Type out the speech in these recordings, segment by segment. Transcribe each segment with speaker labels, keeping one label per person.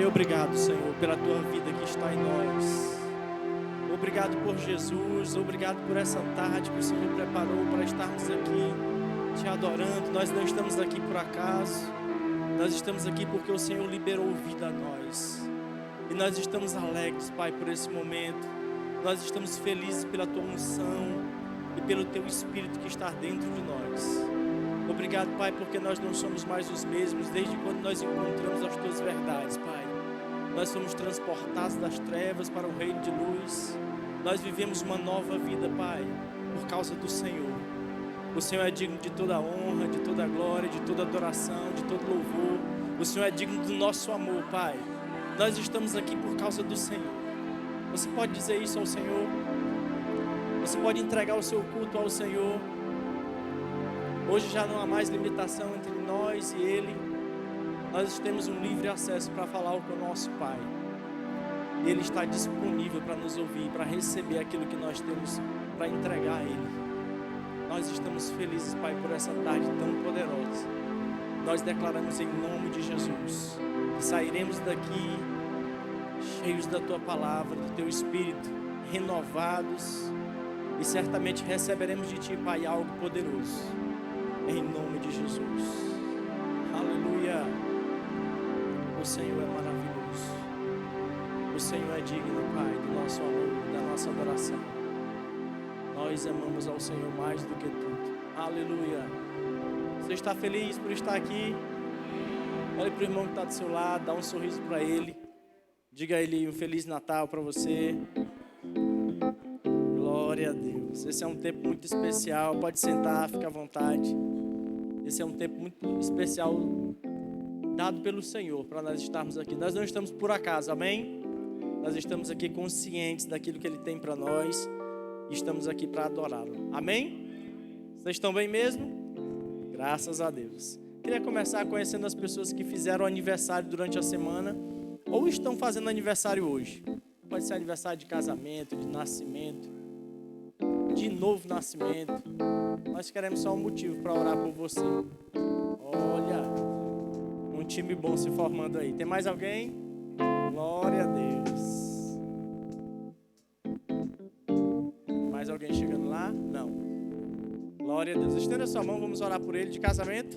Speaker 1: obrigado, Senhor, pela Tua vida que está em nós. Obrigado por Jesus, obrigado por essa tarde que o Senhor preparou para estarmos aqui Te adorando. Nós não estamos aqui por acaso, nós estamos aqui porque o Senhor liberou vida a nós. E nós estamos alegres, Pai, por esse momento. Nós estamos felizes pela Tua unção e pelo Teu Espírito que está dentro de nós. Obrigado, Pai, porque nós não somos mais os mesmos desde quando nós encontramos as Tuas verdades, Pai. Nós somos transportados das trevas para o reino de luz. Nós vivemos uma nova vida, Pai, por causa do Senhor. O Senhor é digno de toda honra, de toda glória, de toda adoração, de todo louvor. O Senhor é digno do nosso amor, Pai. Nós estamos aqui por causa do Senhor. Você pode dizer isso ao Senhor? Você pode entregar o seu culto ao Senhor? Hoje já não há mais limitação entre nós e Ele. Nós temos um livre acesso para falar com o nosso Pai. E Ele está disponível para nos ouvir, para receber aquilo que nós temos para entregar a Ele. Nós estamos felizes, Pai, por essa tarde tão poderosa. Nós declaramos em nome de Jesus que sairemos daqui cheios da Tua palavra, do Teu Espírito, renovados, e certamente receberemos de Ti, Pai, algo poderoso, em nome de Jesus. Aleluia. O Senhor é maravilhoso. O Senhor é digno, Pai, do nosso amor, da nossa adoração. Nós amamos ao Senhor mais do que tudo. Aleluia. Você está feliz por estar aqui? Olhe para o irmão que está do seu lado, dá um sorriso para ele. Diga a ele um Feliz Natal para você. Glória a Deus. Esse é um tempo muito especial. Pode sentar, fica à vontade. Esse é um tempo muito especial dado pelo Senhor para nós estarmos aqui. Nós não estamos por acaso, amém? Nós estamos aqui conscientes daquilo que Ele tem para nós e estamos aqui para adorá-lo. Amém? Vocês estão bem mesmo? Graças a Deus. Queria começar conhecendo as pessoas que fizeram aniversário durante a semana ou estão fazendo aniversário hoje. Pode ser aniversário de casamento, de nascimento, de novo nascimento. Nós queremos só um motivo para orar por você. Olha, um time bom se formando aí. Tem mais alguém? Glória a Deus. Mais alguém chegando lá? Não. Glória a Deus. Estenda a sua mão, vamos orar por ele de casamento.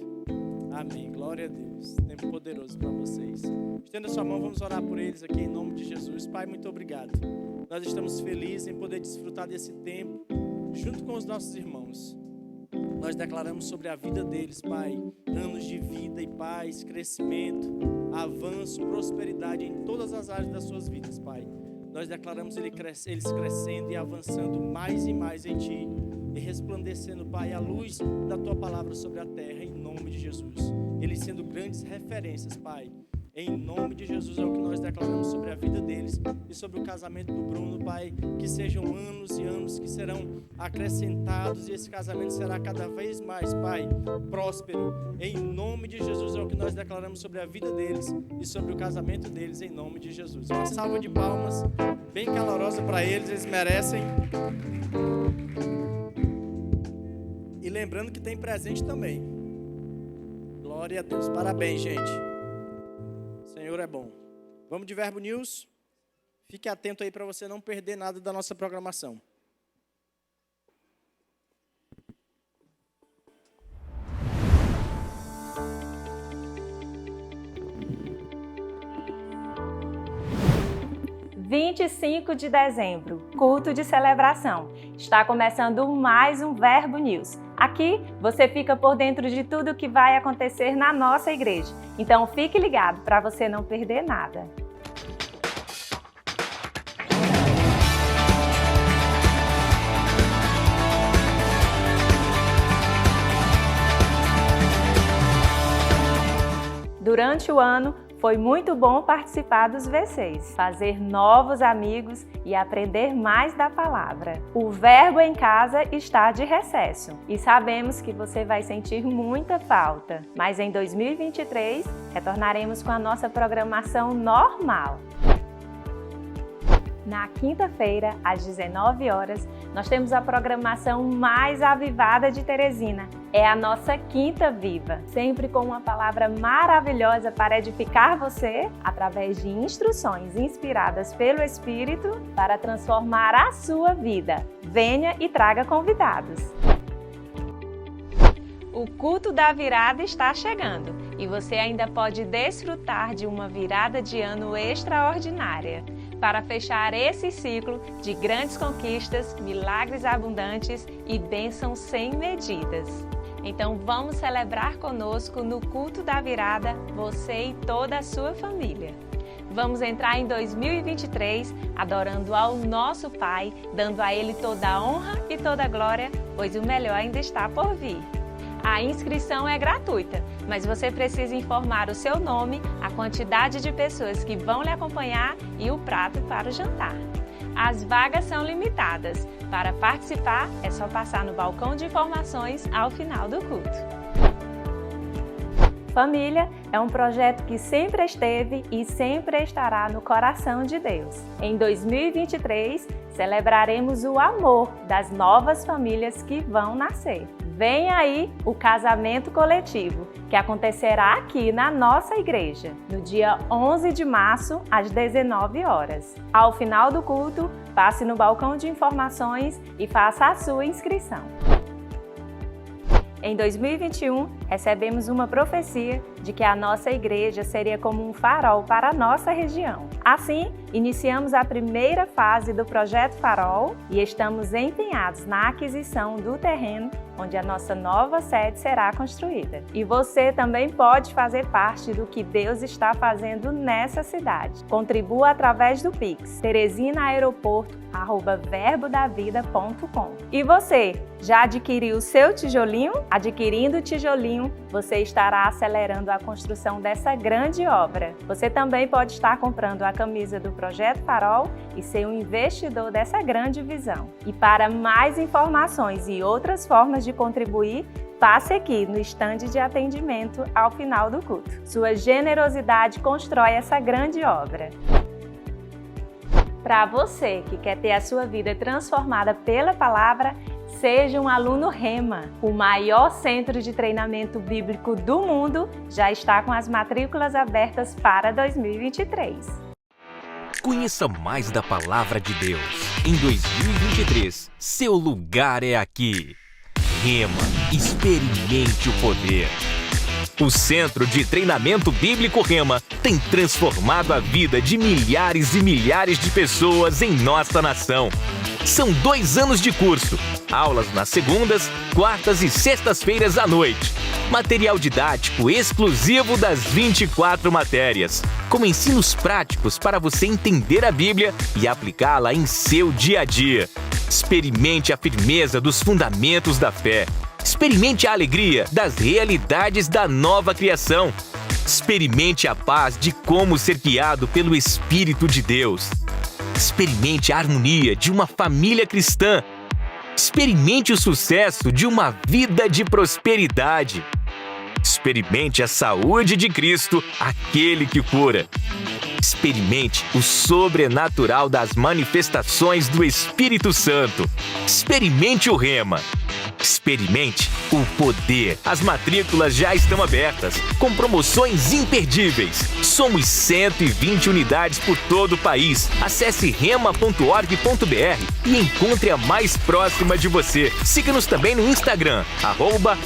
Speaker 1: Amém. Glória a Deus. Tempo poderoso para vocês. Estenda a sua mão, vamos orar por eles aqui em nome de Jesus. Pai, muito obrigado. Nós estamos felizes em poder desfrutar desse tempo junto com os nossos irmãos. Nós declaramos sobre a vida deles, Pai, anos de vida e paz, crescimento, avanço, prosperidade em todas as áreas das suas vidas, Pai. Nós declaramos eles crescendo e avançando mais e mais em Ti e resplandecendo, Pai, a luz da Tua palavra sobre a terra, em nome de Jesus. Eles sendo grandes referências, Pai. Em nome de Jesus é o que nós declaramos sobre a vida deles e sobre o casamento do Bruno, Pai. Que sejam anos e anos que serão acrescentados e esse casamento será cada vez mais, Pai, próspero. Em nome de Jesus é o que nós declaramos sobre a vida deles e sobre o casamento deles, em nome de Jesus. Uma salva de palmas bem calorosa para eles, eles merecem. E lembrando que tem presente também. Glória a Deus. Parabéns, gente. O Senhor é bom. Vamos de Verbo News? Fique atento aí para você não perder nada da nossa programação.
Speaker 2: (25 de dezembro), culto de celebração. Está começando mais um Verbo News. Aqui você fica por dentro de tudo o que vai acontecer na nossa igreja. Então fique ligado para você não perder nada. Durante o ano, foi muito bom participar dos V6, fazer novos amigos e aprender mais da palavra. O Verbo em Casa está de recesso e sabemos que você vai sentir muita falta. Mas em 2023, retornaremos com a nossa programação normal. Na quinta-feira, às 19 horas, nós temos a programação mais avivada de Teresina. É a nossa Quinta Viva, sempre com uma palavra maravilhosa para edificar você, através de instruções inspiradas pelo Espírito para transformar a sua vida. Venha e traga convidados. O culto da virada está chegando e você ainda pode desfrutar de uma virada de ano extraordinária para fechar esse ciclo de grandes conquistas, milagres abundantes e bênçãos sem medidas. Então vamos celebrar conosco no culto da virada, você e toda a sua família. Vamos entrar em 2023 adorando ao nosso Pai, dando a Ele toda a honra e toda a glória, pois o melhor ainda está por vir. A inscrição é gratuita, mas você precisa informar o seu nome, a quantidade de pessoas que vão lhe acompanhar e o prato para o jantar. As vagas são limitadas. Para participar, é só passar no balcão de informações ao final do culto. Família é um projeto que sempre esteve e sempre estará no coração de Deus. Em 2023, celebraremos o amor das novas famílias que vão nascer. Vem aí o casamento coletivo, que acontecerá aqui na nossa igreja, no dia 11 de março, às 19 horas. Ao final do culto, passe no balcão de informações e faça a sua inscrição. Em 2021, recebemos uma profecia de que a nossa igreja seria como um farol para a nossa região. Assim, iniciamos a primeira fase do Projeto Farol e estamos empenhados na aquisição do terreno onde a nossa nova sede será construída. E você também pode fazer parte do que Deus está fazendo nessa cidade. Contribua através do Pix, teresinaaeroporto@verbodavida.com. E você, já adquiriu o seu tijolinho? Adquirindo o tijolinho, você estará acelerando a construção dessa grande obra. Você também pode estar comprando a camisa do Projeto Farol e ser um investidor dessa grande visão. E para mais informações e outras formas de contribuir, passe aqui no estande de atendimento ao final do culto. Sua generosidade constrói essa grande obra. Para você que quer ter a sua vida transformada pela palavra, seja um aluno Rema. O maior centro de treinamento bíblico do mundo já está com as matrículas abertas para 2023.
Speaker 3: Conheça mais da Palavra de Deus. Em 2023, seu lugar é aqui. Rema, experimente o poder. O Centro de Treinamento Bíblico Rema tem transformado a vida de milhares e milhares de pessoas em nossa nação. São 2 anos de curso, aulas nas segundas, quartas e sextas-feiras à noite. Material didático exclusivo das 24 matérias, com ensinos práticos para você entender a Bíblia e aplicá-la em seu dia a dia. Experimente a firmeza dos fundamentos da fé. Experimente a alegria das realidades da nova criação. Experimente a paz de como ser guiado pelo Espírito de Deus. Experimente a harmonia de uma família cristã. Experimente o sucesso de uma vida de prosperidade. Experimente a saúde de Cristo, aquele que cura. Experimente o sobrenatural das manifestações do Espírito Santo. Experimente o Rema. Experimente o poder. As matrículas já estão abertas, com promoções imperdíveis. Somos 120 unidades por todo o país. Acesse rema.org.br e encontre a mais próxima de você. Siga-nos também no Instagram,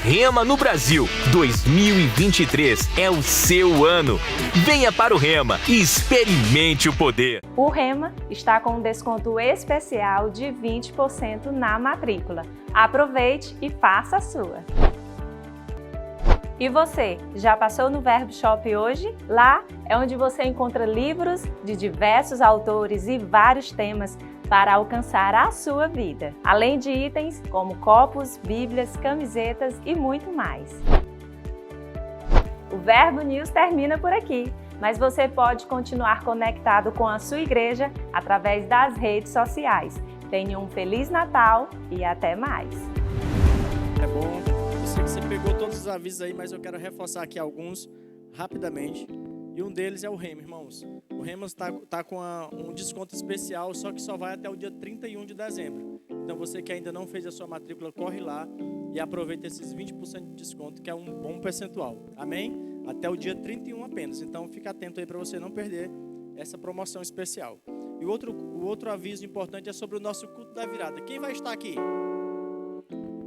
Speaker 3: @Rema no Brasil. 2023 é o seu ano. Venha para o Rema e experimente o poder.
Speaker 2: O Rema está com um desconto especial de 20% na matrícula. Aproveite e faça a sua. E você, já passou no Verbo Shop hoje? Lá é onde você encontra livros de diversos autores e vários temas para alcançar a sua vida, além de itens como copos, bíblias, camisetas e muito mais. O Verbo News termina por aqui, mas você pode continuar conectado com a sua igreja através das redes sociais. Tenha um Feliz Natal e até mais!
Speaker 1: É bom, eu sei que você pegou todos os avisos aí, mas eu quero reforçar aqui alguns rapidamente. E um deles é o Rema, irmãos. O Remas está com um desconto especial, só que só vai até o dia 31 de dezembro. Então você que ainda não fez a sua matrícula, corre lá e aproveita esses 20% de desconto, que é um bom percentual. Amém? Até o dia 31 apenas. Então fica atento aí para você não perder essa promoção especial. E o outro aviso importante é sobre o nosso culto da virada. Quem vai estar aqui?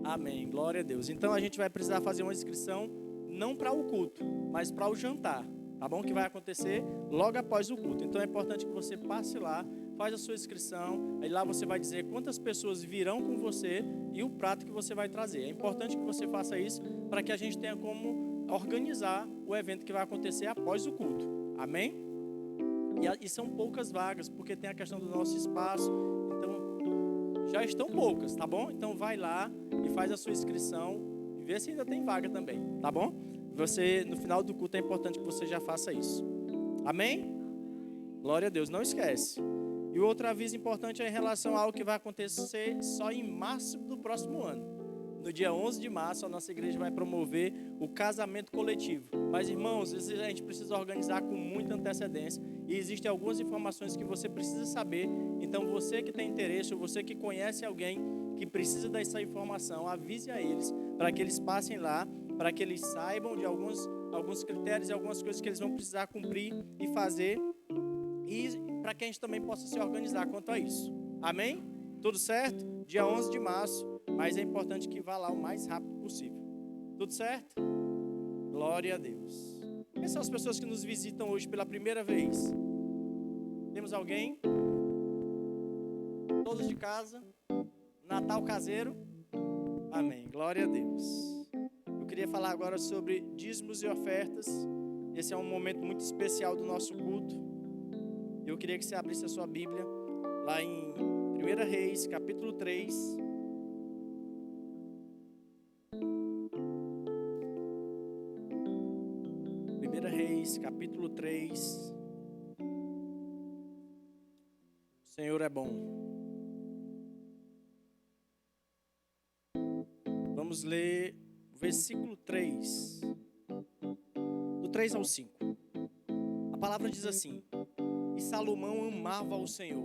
Speaker 1: Amém, glória a Deus. Então a gente vai precisar fazer uma inscrição, não para o culto, mas para o jantar, tá bom? Que vai acontecer logo após o culto. Então é importante que você passe lá, faz a sua inscrição, aí lá você vai dizer quantas pessoas virão com você e o prato que você vai trazer. É importante que você faça isso para que a gente tenha como organizar o evento que vai acontecer após o culto. Amém? E são poucas vagas, porque tem a questão do nosso espaço, então já estão poucas, tá bom? Então vai lá e faz a sua inscrição e vê se ainda tem vaga também, tá bom? Você, no final do culto, é importante que você já faça isso. Amém? Glória a Deus, não esquece. E o outro aviso importante é em relação a algo que vai acontecer só em março do próximo ano. No dia 11 de março, a nossa igreja vai promover o casamento coletivo. Mas, irmãos, a gente precisa organizar com muita antecedência. E existem algumas informações que você precisa saber. Então, você que tem interesse, ou você que conhece alguém que precisa dessa informação, avise a eles, para que eles passem lá, para que eles saibam de alguns critérios e algumas coisas que eles vão precisar cumprir e fazer. E para que a gente também possa se organizar quanto a isso. Amém? Tudo certo? Dia 11 de março. Mas é importante que vá lá o mais rápido possível. Tudo certo? Glória a Deus. Quem são as pessoas que nos visitam hoje pela primeira vez? Temos alguém? Todos de casa? Natal caseiro? Amém. Glória a Deus. Eu queria falar agora sobre dízimos e ofertas. Esse é um momento muito especial do nosso culto. Eu queria que você abrisse a sua Bíblia lá em 1 Reis, capítulo 3. 1 Reis, capítulo 3. O Senhor é bom. Vamos ler o versículo 3. Do 3 ao 5. A palavra diz assim: E Salomão amava ao Senhor,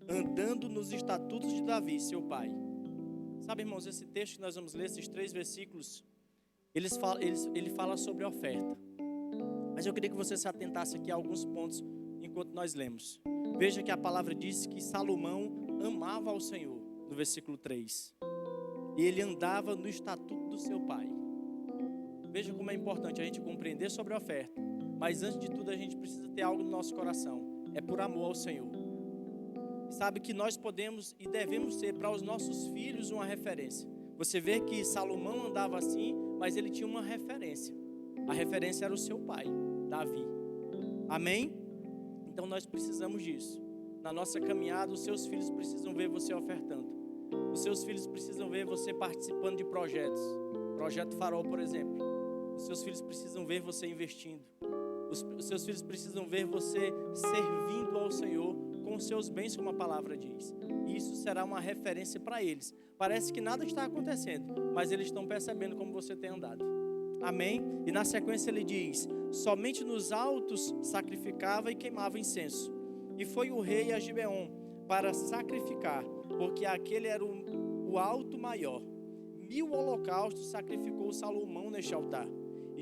Speaker 1: andando nos estatutos de Davi, seu pai. Sabe, irmãos, esse texto que nós vamos ler, esses 3 versículos, ele fala sobre oferta. Mas eu queria que você se atentasse aqui a alguns pontos enquanto nós lemos. Veja que a palavra diz que Salomão amava ao Senhor, no versículo 3. E ele andava no estatuto do seu pai. Veja como é importante a gente compreender sobre a oferta. Mas antes de tudo a gente precisa ter algo no nosso coração. É por amor ao Senhor. Sabe que nós podemos e devemos ser para os nossos filhos uma referência. Você vê que Salomão andava assim, mas ele tinha uma referência. A referência era o seu pai, Davi. Amém? Então nós precisamos disso. Na nossa caminhada, os seus filhos precisam ver você ofertando. Os seus filhos precisam ver você participando de projetos. Projeto Farol, por exemplo. Os seus filhos precisam ver você investindo. Os seus filhos precisam ver você servindo ao Senhor com os seus bens, como a palavra diz. E isso será uma referência para eles. Parece que nada está acontecendo, mas eles estão percebendo como você tem andado. Amém? E na sequência ele diz: somente nos altos sacrificava e queimava incenso. E foi o rei a Gibeon para sacrificar, porque aquele era o alto maior. 1000 holocaustos sacrificou Salomão neste altar. E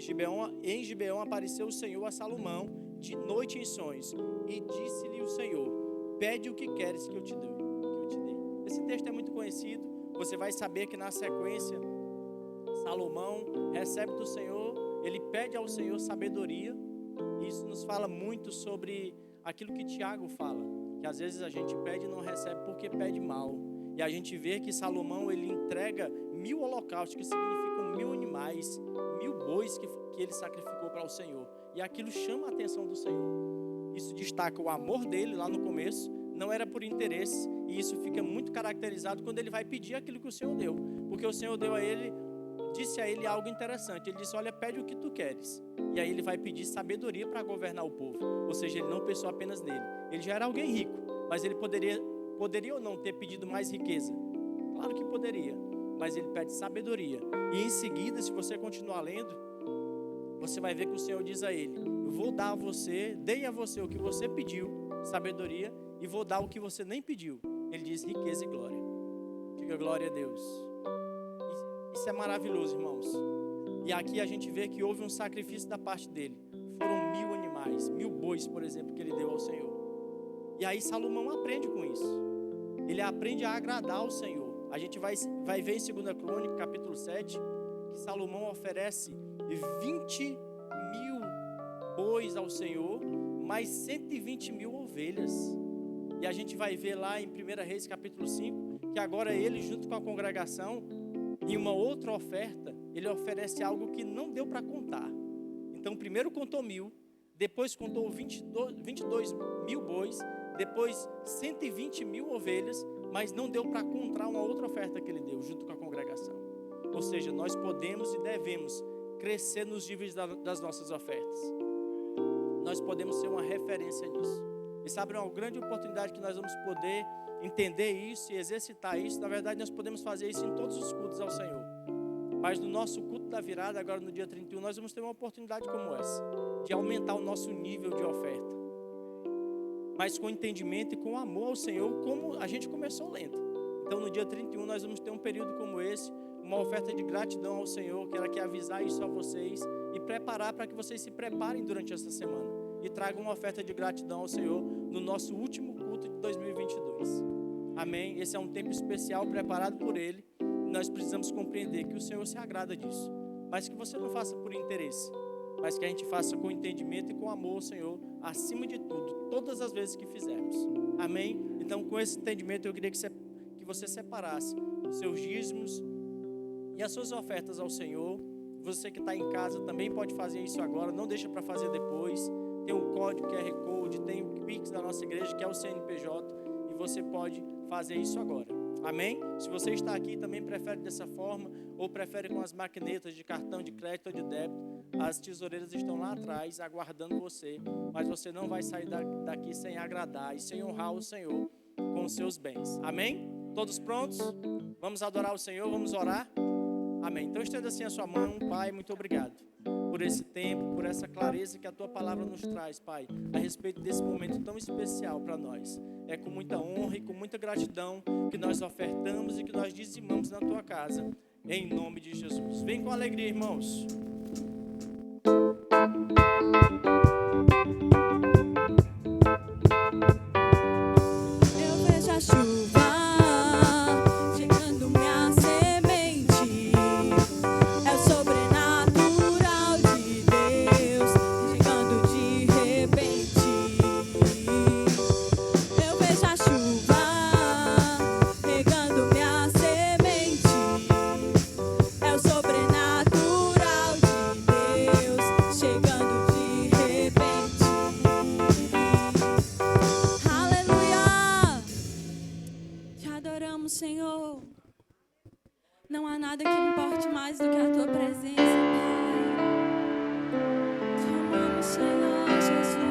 Speaker 1: em Gibeon apareceu o Senhor a Salomão de noite em sonhos. E disse-lhe o Senhor: pede o que queres que eu te dê. Esse texto é muito conhecido. Você vai saber que na sequência Salomão recebe do Senhor, ele pede ao Senhor sabedoria. Isso nos fala muito sobre aquilo que Tiago fala, que às vezes a gente pede e não recebe porque pede mal. E a gente vê que Salomão, ele entrega 1000 holocaustos, que significam 1000 animais, 1000 bois que ele sacrificou para o Senhor. E aquilo chama a atenção do Senhor. Isso destaca o amor dele lá no começo, não era por interesse. E isso fica muito caracterizado quando ele vai pedir aquilo que o Senhor deu. Porque o Senhor disse a ele algo interessante. Ele disse: olha, pede o que tu queres. E aí ele vai pedir sabedoria para governar o povo. Ou seja, ele não pensou apenas nele. Ele já era alguém rico, mas ele poderia ou não ter pedido mais riqueza? Claro que poderia, mas ele pede sabedoria. E em seguida, se você continuar lendo, você vai ver que o Senhor diz a ele: eu vou dar a você, dei a você o que você pediu, sabedoria, e vou dar o que você nem pediu. Ele diz riqueza e glória. Diga glória a Deus. Isso é maravilhoso, irmãos. E aqui a gente vê que houve um sacrifício da parte dele. Foram 1000 animais, 1000 bois, por exemplo, que ele deu ao Senhor. E aí Salomão aprende com isso. Ele aprende a agradar ao Senhor. A gente vai ver em 2 Crônicas, capítulo 7, que Salomão oferece 20.000 bois ao Senhor, mais 120.000 ovelhas. E a gente vai ver lá em 1 Reis, capítulo 5, que agora ele, junto com a congregação, em uma outra oferta, ele oferece algo que não deu para contar. Então, primeiro contou 1000, depois contou 22.000 bois, depois 120.000 ovelhas, mas não deu para contar uma outra oferta que ele deu, junto com a congregação. Ou seja, nós podemos e devemos crescer nos níveis das nossas ofertas. Nós podemos ser uma referência nisso. E sabe, uma grande oportunidade que nós vamos poder entender isso e exercitar isso. Na verdade, nós podemos fazer isso em todos os cultos ao Senhor. Mas no nosso culto da virada, agora no dia 31, nós vamos ter uma oportunidade como essa, de aumentar o nosso nível de oferta. Mas com entendimento e com amor ao Senhor, como a gente começou lento. Então, no dia 31, nós vamos ter um período como esse, uma oferta de gratidão ao Senhor. Quero aqui avisar isso a vocês e preparar para que vocês se preparem durante essa semana e tragam uma oferta de gratidão ao Senhor no nosso último culto de 2022. Amém? Esse é um tempo especial preparado por Ele. Nós precisamos compreender que o Senhor se agrada disso, mas que você não faça por interesse, mas que a gente faça com entendimento e com amor ao Senhor, acima de tudo, todas as vezes que fizermos. Amém? Então, com esse entendimento, eu queria que você separasse os seus dízimos e as suas ofertas ao Senhor. Você que está em casa também pode fazer isso agora, não deixa para fazer depois. Tem o código QR Code, tem o Pix da nossa igreja, que é o CNPJ, e você pode fazer isso agora. Amém? Se você está aqui e também prefere dessa forma, ou prefere com as maquinetas de cartão de crédito ou de débito, as tesoureiras estão lá atrás aguardando você, mas você não vai sair daqui sem agradar e sem honrar o Senhor com os seus bens. Amém? Todos prontos? Vamos adorar o Senhor, vamos orar? Amém. Então estenda assim a sua mão. Pai, muito obrigado por esse tempo, por essa clareza que a Tua palavra nos traz, Pai, a respeito desse momento tão especial para nós. É com muita honra e com muita gratidão que nós ofertamos e que nós dizimamos na Tua casa, em nome de Jesus. Vem com alegria, irmãos.
Speaker 4: Eu vejo a chuva chegando, minha semente. É o sobrenatural de Deus chegando de repente. Eu vejo a chuva regando minha semente. É o sobrenatural de Deus chegando de repente. Aleluia! Te adoramos, Senhor. Não há nada que importe mais do que a Tua presença, Pai. Te amamos, Senhor Jesus.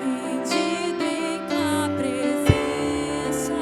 Speaker 4: Rendido em Tua presença.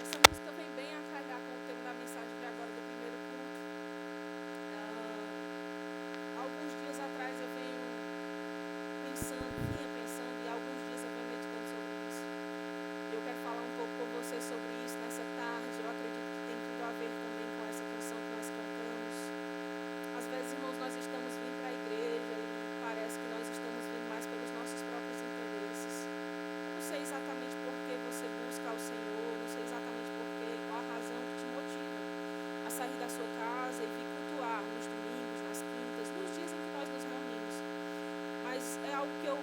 Speaker 5: Essa música vem bem a calhar com o tema da mensagem de agora do primeiro culto. Alguns dias atrás eu vinha pensando e alguns dias eu venho meditando sobre isso. Eu quero falar um pouco com você sobre isso nessa tarde. Eu acredito que tem tudo a ver também com essa canção que nós cantamos. Às vezes, irmãos, nós estamos vindo para a igreja e parece que nós estamos vindo mais pelos nossos próprios interesses. Não sei exatamente por que você busca o Senhor, não sei exatamente qual a razão que te motiva a sair da sua casa e vir cultuar nos domingos, nas quintas, nos dias em que nós nos reunimos. Mas é algo que eu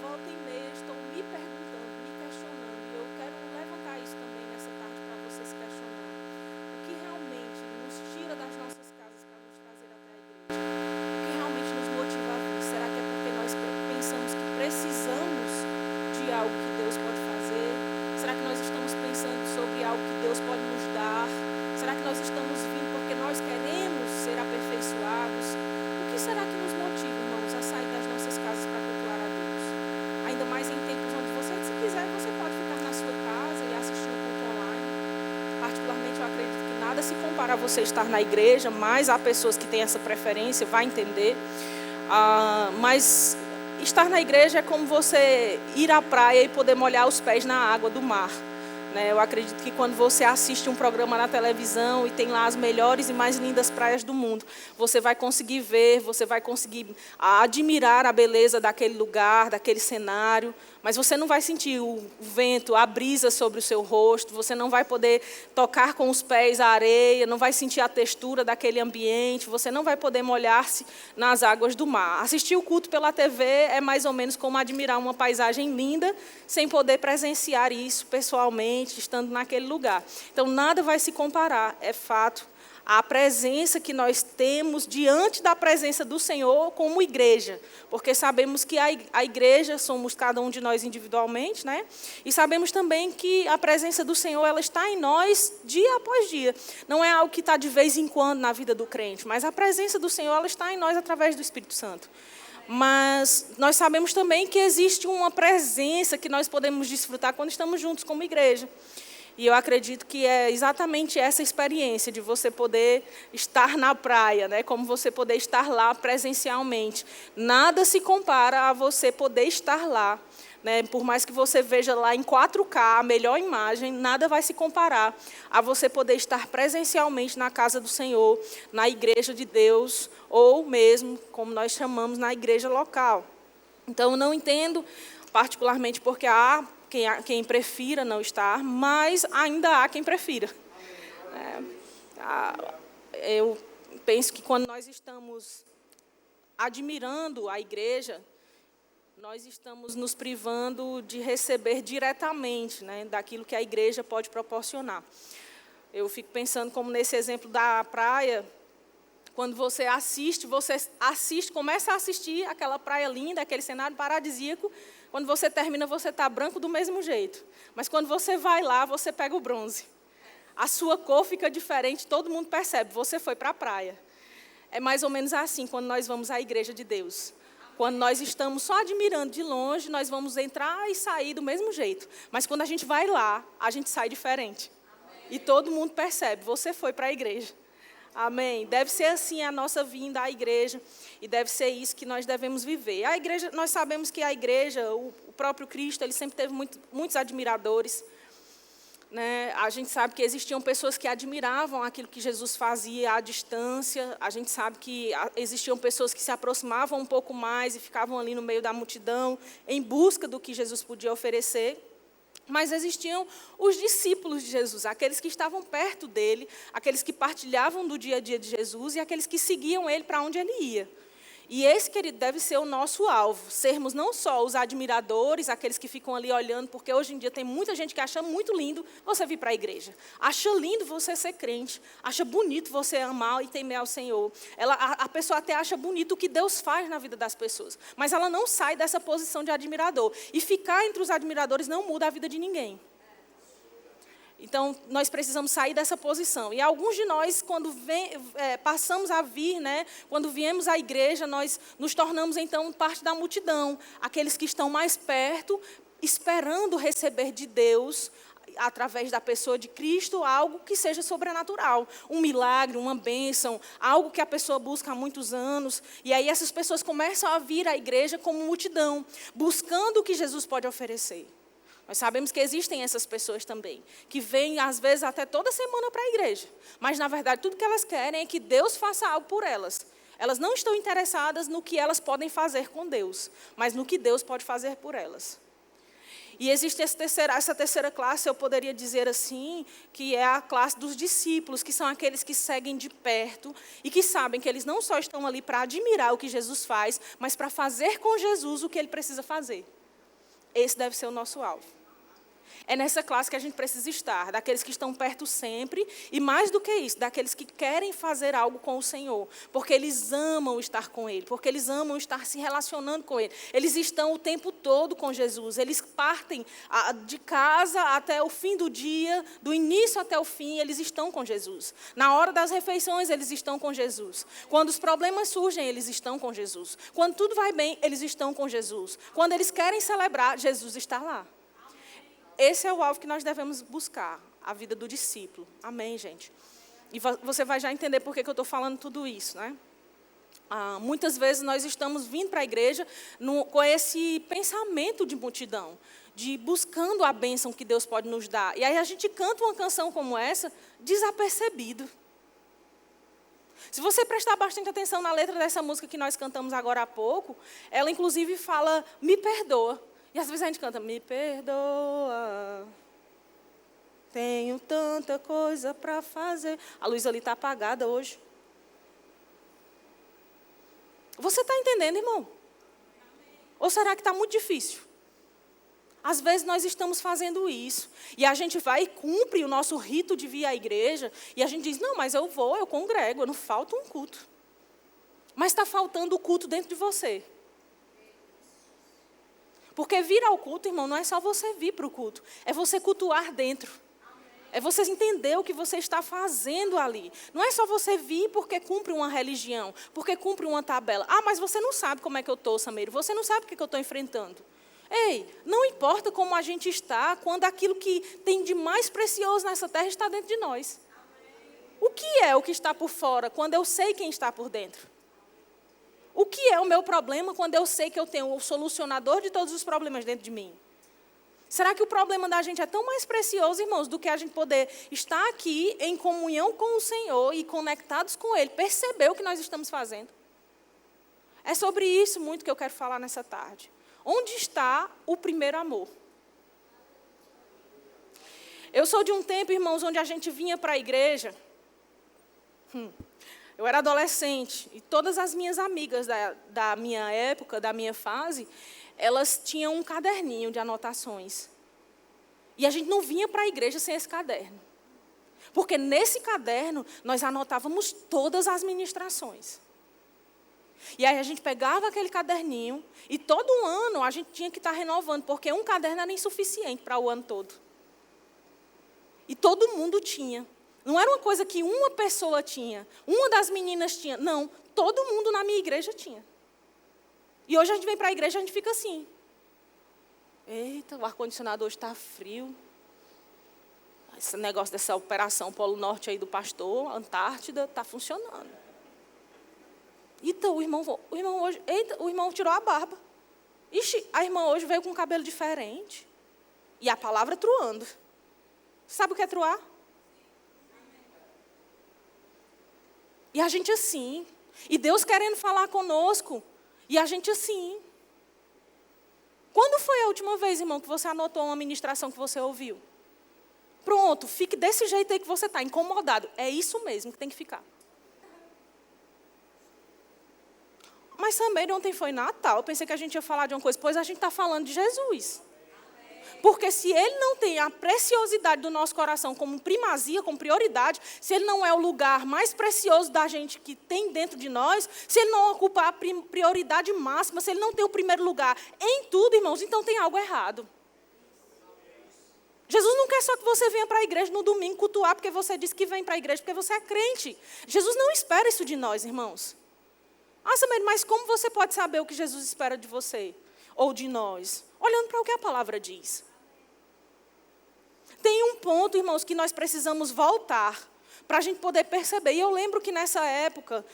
Speaker 5: volta e meia estou me perguntando, me questionando, e eu quero levantar isso também nessa tarde para você se questionar. O que realmente nos tira das nossas casas para nos trazer até a igreja? O que realmente nos motiva a vir? Será que é porque nós pensamos que precisamos de algo que Deus pode fazer? Será que nós estamos pensando sobre algo que Deus pode nos dar? Será que nós estamos vindo porque nós queremos ser aperfeiçoados? O que será que nos motiva, irmãos, a sair das nossas casas para cultuar a Deus? Ainda mais em tempos onde você, se quiser, você pode ficar na sua casa e assistir um culto online. Particularmente, eu acredito que nada se compara a você estar na igreja, mas há pessoas que têm essa preferência, vai entender. Mas estar na igreja é como você ir à praia e poder molhar os pés na água do mar. Eu acredito que quando você assiste um programa na televisão e tem lá as melhores e mais lindas praias do mundo, você vai conseguir ver, você vai conseguir admirar a beleza daquele lugar, daquele cenário, mas você não vai sentir o vento, a brisa sobre o seu rosto, você não vai poder tocar com os pés a areia, não vai sentir a textura daquele ambiente, você não vai poder molhar-se nas águas do mar. Assistir o culto pela TV é mais ou menos como admirar uma paisagem linda, sem poder presenciar isso pessoalmente, estando naquele lugar. Então, nada vai se comparar, é fato, a presença que nós temos diante da presença do Senhor como igreja, porque sabemos que a igreja somos cada um de nós individualmente, né? E sabemos também que a presença do Senhor ela está em nós dia após dia. Não é algo que está de vez em quando na vida do crente, mas a presença do Senhor ela está em nós através do Espírito Santo. Mas nós sabemos também que existe uma presença que nós podemos desfrutar quando estamos juntos como igreja. E eu acredito que é exatamente essa experiência de você poder estar na praia, né? Como você poder estar lá presencialmente. Nada se compara a você poder estar lá, né? Por mais que você veja lá em 4K a melhor imagem, nada vai se comparar a você poder estar presencialmente na casa do Senhor, na igreja de Deus, ou mesmo, como nós chamamos, na igreja local. Então, eu não entendo particularmente porque há quem prefira não estar, mas ainda há quem prefira. Eu penso que quando nós estamos admirando a igreja, nós estamos nos privando de receber diretamente, né, daquilo que a igreja pode proporcionar. Eu fico pensando como nesse exemplo da praia, quando você assiste, começa a assistir aquela praia linda, aquele cenário paradisíaco. Quando você termina, você está branco do mesmo jeito. Mas quando você vai lá, você pega o bronze. A sua cor fica diferente, todo mundo percebe, você foi para a praia. É mais ou menos assim quando nós vamos à igreja de Deus. Quando nós estamos só admirando de longe, nós vamos entrar e sair do mesmo jeito. Mas quando a gente vai lá, a gente sai diferente. E todo mundo percebe, você foi para a igreja. Amém? Deve ser assim a nossa vinda à igreja e deve ser isso que nós devemos viver. A igreja, nós sabemos que a igreja, o próprio Cristo, ele sempre teve muitos admiradores, né? A gente sabe que existiam pessoas que admiravam aquilo que Jesus fazia à distância. A gente sabe que existiam pessoas que se aproximavam um pouco mais e ficavam ali no meio da multidão em busca do que Jesus podia oferecer. Mas existiam os discípulos de Jesus, aqueles que estavam perto dele, aqueles que partilhavam do dia a dia de Jesus e aqueles que seguiam ele para onde ele ia. E esse, querido, deve ser o nosso alvo, sermos não só os admiradores, aqueles que ficam ali olhando, porque hoje em dia tem muita gente que acha muito lindo você vir para a igreja. Acha lindo você ser crente, acha bonito você amar e temer ao Senhor. A pessoa até acha bonito o que Deus faz na vida das pessoas, mas ela não sai dessa posição de admirador. E ficar entre os admiradores não muda a vida de ninguém. Então, nós precisamos sair dessa posição. E alguns de nós, quando passamos a vir, né, quando viemos à igreja, nós nos tornamos, então, parte da multidão. Aqueles que estão mais perto, esperando receber de Deus, através da pessoa de Cristo, algo que seja sobrenatural. Um milagre, uma bênção, algo que a pessoa busca há muitos anos. E aí essas pessoas começam a vir à igreja como multidão, buscando o que Jesus pode oferecer. Nós sabemos que existem essas pessoas também, que vêm, às vezes, até toda semana para a igreja. Mas, na verdade, tudo que elas querem é que Deus faça algo por elas. Elas não estão interessadas no que elas podem fazer com Deus, mas no que Deus pode fazer por elas. E existe essa terceira classe, eu poderia dizer assim, que é a classe dos discípulos, que são aqueles que seguem de perto e que sabem que eles não só estão ali para admirar o que Jesus faz, mas para fazer com Jesus o que ele precisa fazer. Esse deve ser o nosso alvo. É nessa classe que a gente precisa estar, daqueles que estão perto sempre, e mais do que isso, daqueles que querem fazer algo com o Senhor, porque eles amam estar com Ele, porque eles amam estar se relacionando com Ele. Eles estão o tempo todo com Jesus, eles partem de casa até o fim do dia, do início até o fim, eles estão com Jesus. Na hora das refeições, eles estão com Jesus. Quando os problemas surgem, eles estão com Jesus. Quando tudo vai bem, eles estão com Jesus. Quando eles querem celebrar, Jesus está lá. Esse é o alvo que nós devemos buscar, a vida do discípulo. Amém, gente? E você vai já entender por que eu estou falando tudo isso, né? Muitas vezes nós estamos vindo para a igreja com esse pensamento de multidão, de buscando a bênção que Deus pode nos dar. E aí a gente canta uma canção como essa, desapercebido. Se você prestar bastante atenção na letra dessa música que nós cantamos agora há pouco, ela inclusive fala, me perdoa. E às vezes a gente canta, me perdoa, tenho tanta coisa para fazer. A luz ali está apagada hoje. Você está entendendo, irmão? Ou será que está muito difícil? Às vezes nós estamos fazendo isso. E a gente vai e cumpre o nosso rito de vir à igreja. E a gente diz, não, mas eu vou, eu congrego, eu não falta um culto. Mas está faltando o culto dentro de você. Porque vir ao culto, irmão, não é só você vir para o culto. É você cultuar dentro. É você entender o que você está fazendo ali. Não é só você vir porque cumpre uma religião, porque cumpre uma tabela. Ah, mas você não sabe como é que eu estou, Sameiro. Você não sabe o que eu estou enfrentando. Ei, não importa como a gente está, quando aquilo que tem de mais precioso nessa terra está dentro de nós. O que é o que está por fora, quando eu sei quem está por dentro? O que é o meu problema quando eu sei que eu tenho o solucionador de todos os problemas dentro de mim? Será que o problema da gente é tão mais precioso, irmãos, do que a gente poder estar aqui em comunhão com o Senhor e conectados com Ele, perceber o que nós estamos fazendo? É sobre isso muito que eu quero falar nessa tarde. Onde está o primeiro amor? Eu sou de um tempo, irmãos, onde a gente vinha para a igreja. Eu era adolescente e todas as minhas amigas da minha época, da minha fase, elas tinham um caderninho de anotações. E a gente não vinha para a igreja sem esse caderno. Porque nesse caderno nós anotávamos todas as ministrações. E aí a gente pegava aquele caderninho e todo ano a gente tinha que estar renovando, porque um caderno era insuficiente para o ano todo. E todo mundo tinha. Não era uma coisa que uma pessoa tinha, uma das meninas tinha. Não, todo mundo na minha igreja tinha. E hoje a gente vem para a igreja e a gente fica assim. Eita, o ar-condicionado hoje está frio. Esse negócio dessa operação Polo Norte aí do pastor, Antártida, está funcionando. Então, o irmão tirou a barba. Ixi, a irmã hoje veio com um cabelo diferente. E a palavra truando. Sabe o que é truar? E a gente assim. E Deus querendo falar conosco. E a gente assim. Quando foi a última vez, irmão, que você anotou uma ministração que você ouviu? Pronto, fique desse jeito aí que você está, incomodado. É isso mesmo que tem que ficar. Mas também ontem foi Natal. Eu pensei que a gente ia falar de uma coisa. Pois a gente está falando de Jesus. Porque se Ele não tem a preciosidade do nosso coração como primazia, como prioridade, se Ele não é o lugar mais precioso da gente que tem dentro de nós, se Ele não ocupa a prioridade máxima, se Ele não tem o primeiro lugar em tudo, irmãos, então tem algo errado. Jesus não quer só que você venha para a igreja no domingo cultuar, porque você disse que vem para a igreja, porque você é crente. Jesus não espera isso de nós, irmãos. Ah, Samuel, mas como você pode saber o que Jesus espera de você ou de nós? Olhando para o que a palavra diz. Tem um ponto, irmãos, que nós precisamos voltar para a gente poder perceber. E eu lembro que nessa época,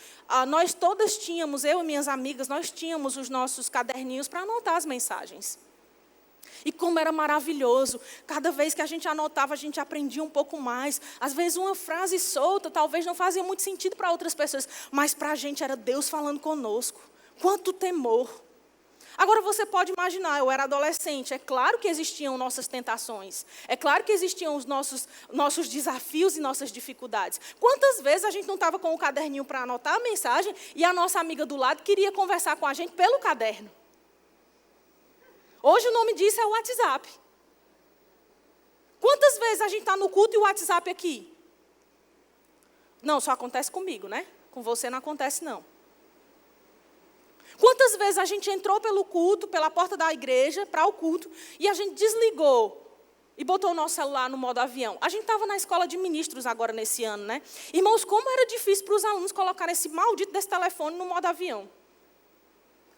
Speaker 5: nós todas tínhamos, eu e minhas amigas, nós tínhamos os nossos caderninhos para anotar as mensagens. E como era maravilhoso, cada vez que a gente anotava, a gente aprendia um pouco mais. Às vezes uma frase solta, talvez não fazia muito sentido para outras pessoas, mas para a gente era Deus falando conosco. Quanto temor. Agora você pode imaginar, eu era adolescente, é claro que existiam nossas tentações, é claro que existiam os nossos desafios e nossas dificuldades. Quantas vezes a gente não estava com o caderninho para anotar a mensagem e a nossa amiga do lado queria conversar com a gente pelo caderno? Hoje o nome disso é o WhatsApp. Quantas vezes a gente está no culto e o WhatsApp aqui? Não, só acontece comigo, né? Com você não acontece, não. Quantas vezes a gente entrou pelo culto, pela porta da igreja, para o culto, e a gente desligou e botou o nosso celular no modo avião? A gente estava na escola de ministros agora nesse ano, né? Irmãos, como era difícil para os alunos colocarem esse maldito desse telefone no modo avião.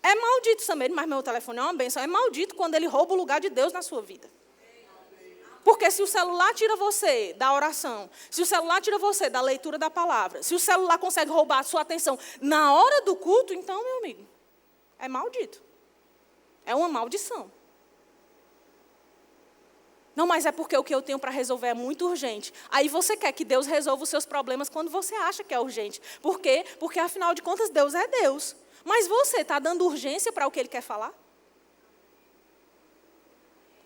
Speaker 5: É maldito, Samir, mas meu telefone é uma bênção. É maldito quando ele rouba o lugar de Deus na sua vida. Porque se o celular tira você da oração, se o celular tira você da leitura da palavra, se o celular consegue roubar a sua atenção na hora do culto, então, meu amigo, é maldito. É uma maldição. Não, mas é porque o que eu tenho para resolver é muito urgente. Aí você quer que Deus resolva os seus problemas quando você acha que é urgente. Por quê? Porque, afinal de contas, Deus é Deus. Mas você está dando urgência para o que Ele quer falar?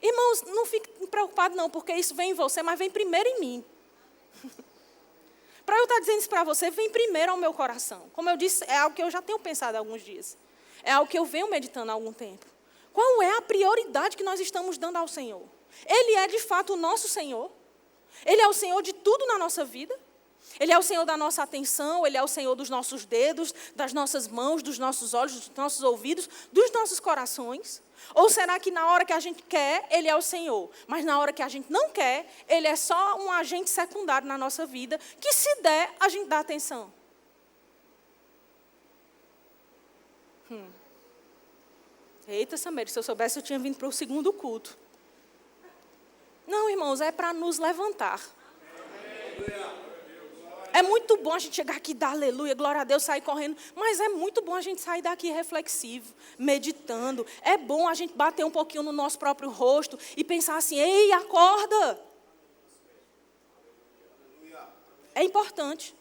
Speaker 5: Irmãos, não fique preocupado não, porque isso vem em você, mas vem primeiro em mim. Para eu estar dizendo isso para você, vem primeiro ao meu coração. Como eu disse, é algo que eu já tenho pensado há alguns dias. É algo que eu venho meditando há algum tempo. Qual é a prioridade que nós estamos dando ao Senhor? Ele é de fato o nosso Senhor? Ele é o Senhor de tudo na nossa vida? Ele é o Senhor da nossa atenção, Ele é o Senhor dos nossos dedos, das nossas mãos, dos nossos olhos, dos nossos ouvidos, dos nossos corações? Ou será que na hora que a gente quer, Ele é o Senhor, mas na hora que a gente não quer, Ele é só um agente secundário na nossa vida, que se der, a gente dá atenção? Eita, Samir, se eu soubesse, eu tinha vindo para o segundo culto. Não, irmãos, é para nos levantar. É muito bom a gente chegar aqui e dar aleluia, glória a Deus, sair correndo. Mas é muito bom a gente sair daqui reflexivo, meditando. É bom a gente bater um pouquinho no nosso próprio rosto e pensar assim, ei, acorda. É importante.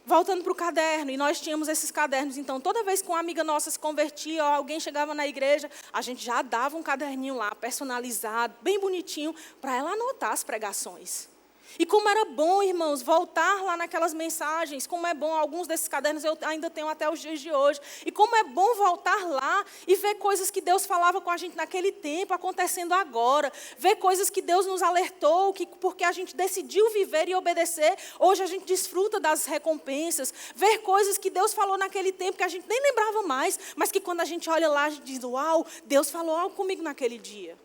Speaker 5: Voltando para o caderno, e nós tínhamos esses cadernos, então toda vez que uma amiga nossa se convertia, ou alguém chegava na igreja, a gente já dava um caderninho lá, personalizado, bem bonitinho, para ela anotar as pregações. E como era bom, irmãos, voltar lá naquelas mensagens, como é bom, alguns desses cadernos eu ainda tenho até os dias de hoje, e como é bom voltar lá e ver coisas que Deus falava com a gente naquele tempo, acontecendo agora, ver coisas que Deus nos alertou, que porque a gente decidiu viver e obedecer, hoje a gente desfruta das recompensas, ver coisas que Deus falou naquele tempo, que a gente nem lembrava mais, mas que quando a gente olha lá, a gente diz, uau, Deus falou algo comigo naquele dia.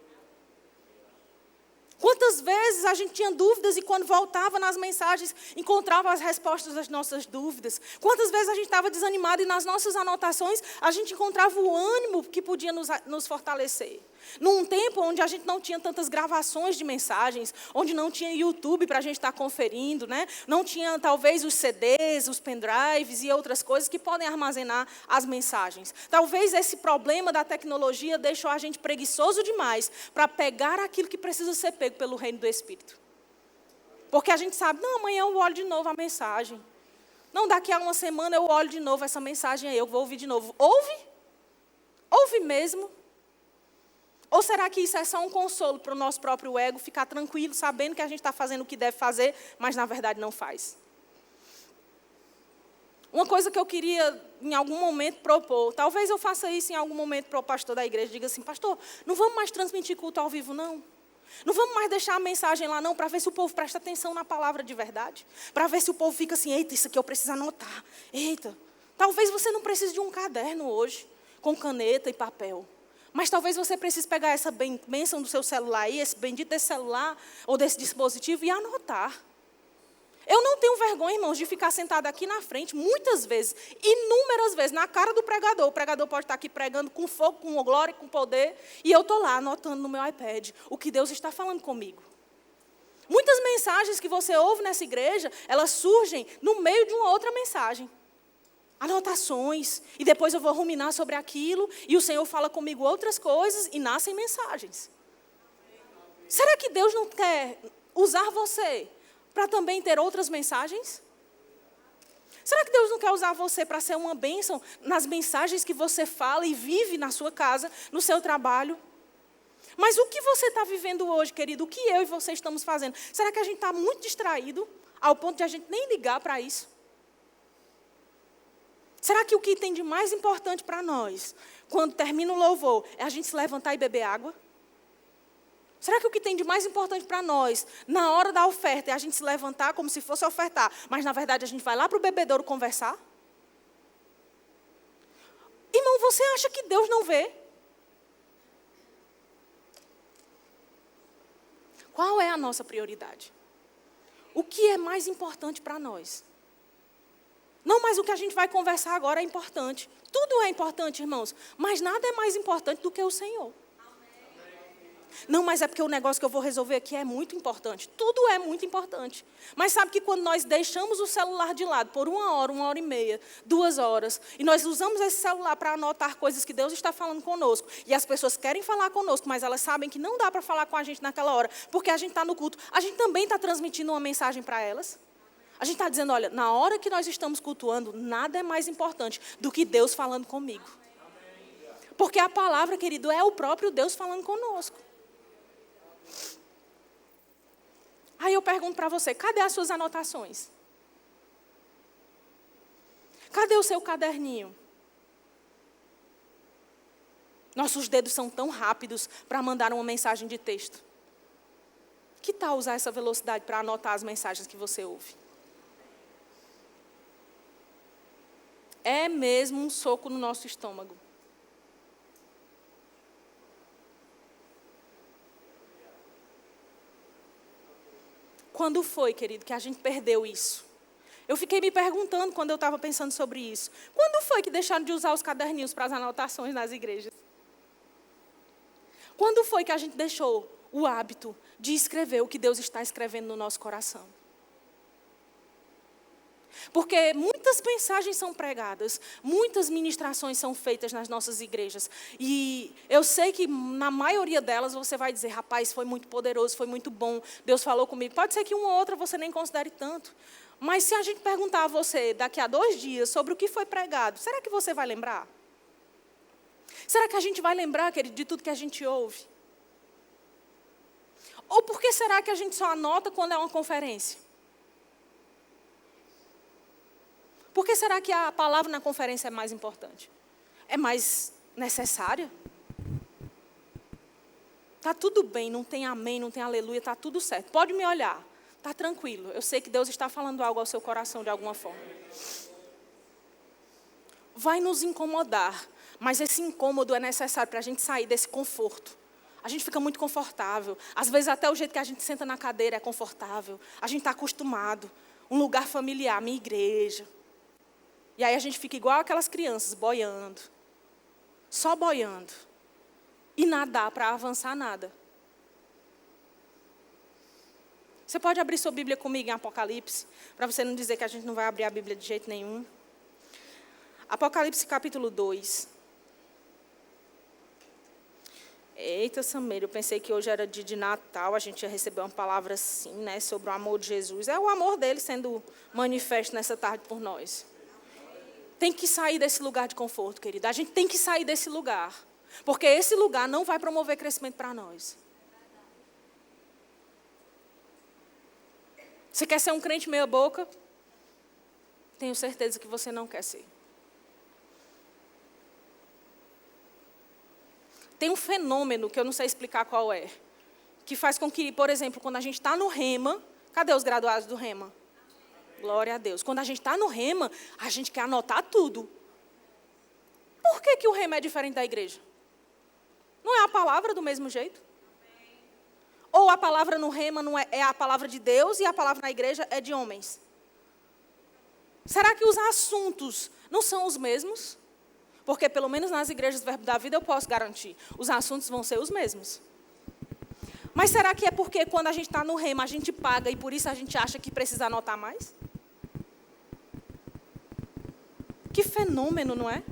Speaker 5: Quantas vezes a gente tinha dúvidas e quando voltava nas mensagens, encontrava as respostas das nossas dúvidas. Quantas vezes a gente estava desanimado e nas nossas anotações a gente encontrava o ânimo que podia nos fortalecer. Num tempo onde a gente não tinha tantas gravações de mensagens, onde não tinha YouTube para a gente estar conferindo, né? Não tinha talvez os CDs, os pendrives e outras coisas que podem armazenar as mensagens. Talvez esse problema da tecnologia deixou a gente preguiçoso demais para pegar aquilo que precisa ser pego pelo reino do Espírito. Porque a gente sabe, não, amanhã eu olho de novo a mensagem. Não, daqui a uma semana eu olho de novo essa mensagem aí, eu vou ouvir de novo. Ouve? Ouve mesmo? Ou será que isso é só um consolo para o nosso próprio ego, ficar tranquilo, sabendo que a gente está fazendo o que deve fazer, mas na verdade não faz? Uma coisa que eu queria, em algum momento, propor, talvez eu faça isso em algum momento para o pastor da igreja, diga assim, pastor, não vamos mais transmitir culto ao vivo, não? Não vamos mais deixar a mensagem lá, não, para ver se o povo presta atenção na palavra de verdade. Para ver se o povo fica assim, eita, isso aqui eu preciso anotar. Eita, talvez você não precise de um caderno hoje, com caneta e papel. Mas talvez você precise pegar essa bênção do seu celular aí, esse bendito desse celular ou desse dispositivo e anotar. Eu não tenho vergonha, irmãos, de ficar sentada aqui na frente, muitas vezes, inúmeras vezes, na cara do pregador. O pregador pode estar aqui pregando com fogo, com glória, com poder, e eu estou lá anotando no meu iPad o que Deus está falando comigo. Muitas mensagens que você ouve nessa igreja, elas surgem no meio de uma outra mensagem. Anotações, e depois eu vou ruminar sobre aquilo, e o Senhor fala comigo outras coisas, e nascem mensagens. Será que Deus não quer usar você para também ter outras mensagens? Será que Deus não quer usar você para ser uma bênção nas mensagens que você fala e vive na sua casa, no seu trabalho? Mas o que você está vivendo hoje, querido? O que eu e você estamos fazendo? Será que a gente está muito distraído ao ponto de a gente nem ligar para isso? Será que o que tem de mais importante para nós, quando termina o louvor, é a gente se levantar e beber água? Será que o que tem de mais importante para nós, na hora da oferta, é a gente se levantar como se fosse ofertar, mas na verdade a gente vai lá para o bebedouro conversar? Irmão, você acha que Deus não vê? Qual é a nossa prioridade? O que é mais importante para nós? Não, mas o que a gente vai conversar agora é importante. Tudo é importante, irmãos, mas nada é mais importante do que o Senhor. Não, mas é porque o negócio que eu vou resolver aqui é muito importante. Tudo é muito importante. Mas sabe que quando nós deixamos o celular de lado por 1 hora e meia, 2 horas, e nós usamos esse celular para anotar coisas que Deus está falando conosco, e as pessoas querem falar conosco, mas elas sabem que não dá para falar com a gente naquela hora, porque a gente está no culto, a gente também está transmitindo uma mensagem para elas. A gente está dizendo, olha, na hora que nós estamos cultuando, nada é mais importante do que Deus falando comigo. Porque a palavra, querido, é o próprio Deus falando conosco. Aí eu pergunto para você, cadê as suas anotações? Cadê o seu caderninho? Nossos dedos são tão rápidos para mandar uma mensagem de texto. Que tal usar essa velocidade para anotar as mensagens que você ouve? É mesmo um soco no nosso estômago. Quando foi, querido, que a gente perdeu isso? Eu fiquei me perguntando quando eu estava pensando sobre isso. Quando foi que deixaram de usar os caderninhos para as anotações nas igrejas? Quando foi que a gente deixou o hábito de escrever o que Deus está escrevendo no nosso coração? Porque muitas mensagens são pregadas, muitas ministrações são feitas nas nossas igrejas. E eu sei que na maioria delas você vai dizer, rapaz, foi muito poderoso, foi muito bom, Deus falou comigo. Pode ser que uma ou outra você nem considere tanto. Mas se a gente perguntar a você daqui a 2 dias sobre o que foi pregado, será que você vai lembrar? Será que a gente vai lembrar, querido, de tudo que a gente ouve? Ou por que será que a gente só anota quando é uma conferência? Por que será que a palavra na conferência é mais importante? É mais necessária? Está tudo bem, não tem amém, não tem aleluia, está tudo certo. Pode me olhar, está tranquilo. Eu sei que Deus está falando algo ao seu coração de alguma forma. Vai nos incomodar, mas esse incômodo é necessário para a gente sair desse conforto. A gente fica muito confortável. Às vezes até o jeito que a gente senta na cadeira é confortável. A gente está acostumado. Um lugar familiar, minha igreja. E aí a gente fica igual aquelas crianças, boiando. Só boiando. E nadar para avançar nada. Você pode abrir sua Bíblia comigo em Apocalipse, para você não dizer que a gente não vai abrir a Bíblia de jeito nenhum. Apocalipse capítulo 2. Eita, Sameiro, eu pensei que hoje era dia de Natal, a gente ia receber uma palavra assim, né, sobre o amor de Jesus. É o amor dele sendo manifesto nessa tarde por nós. Tem que sair desse lugar de conforto, querida. A gente tem que sair desse lugar. Porque esse lugar não vai promover crescimento para nós. Você quer ser um crente meia boca? Tenho certeza que você não quer ser. Tem um fenômeno que eu não sei explicar qual é. Que faz com que, por exemplo, quando a gente está no Rema... Cadê os graduados do Rema? Glória a Deus. Quando a gente está no Rema, a gente quer anotar tudo. Por que o Rema é diferente da igreja? Não é a palavra do mesmo jeito? Ou a palavra no rema não é a palavra de Deus e a palavra na igreja é de homens? Será que os assuntos não são os mesmos? Porque pelo menos nas igrejas do Verbo da Vida eu posso garantir, os assuntos vão ser os mesmos. Mas será que é porque quando a gente está no rema a gente paga e por isso a gente acha que precisa anotar mais? Que fenômeno, não é?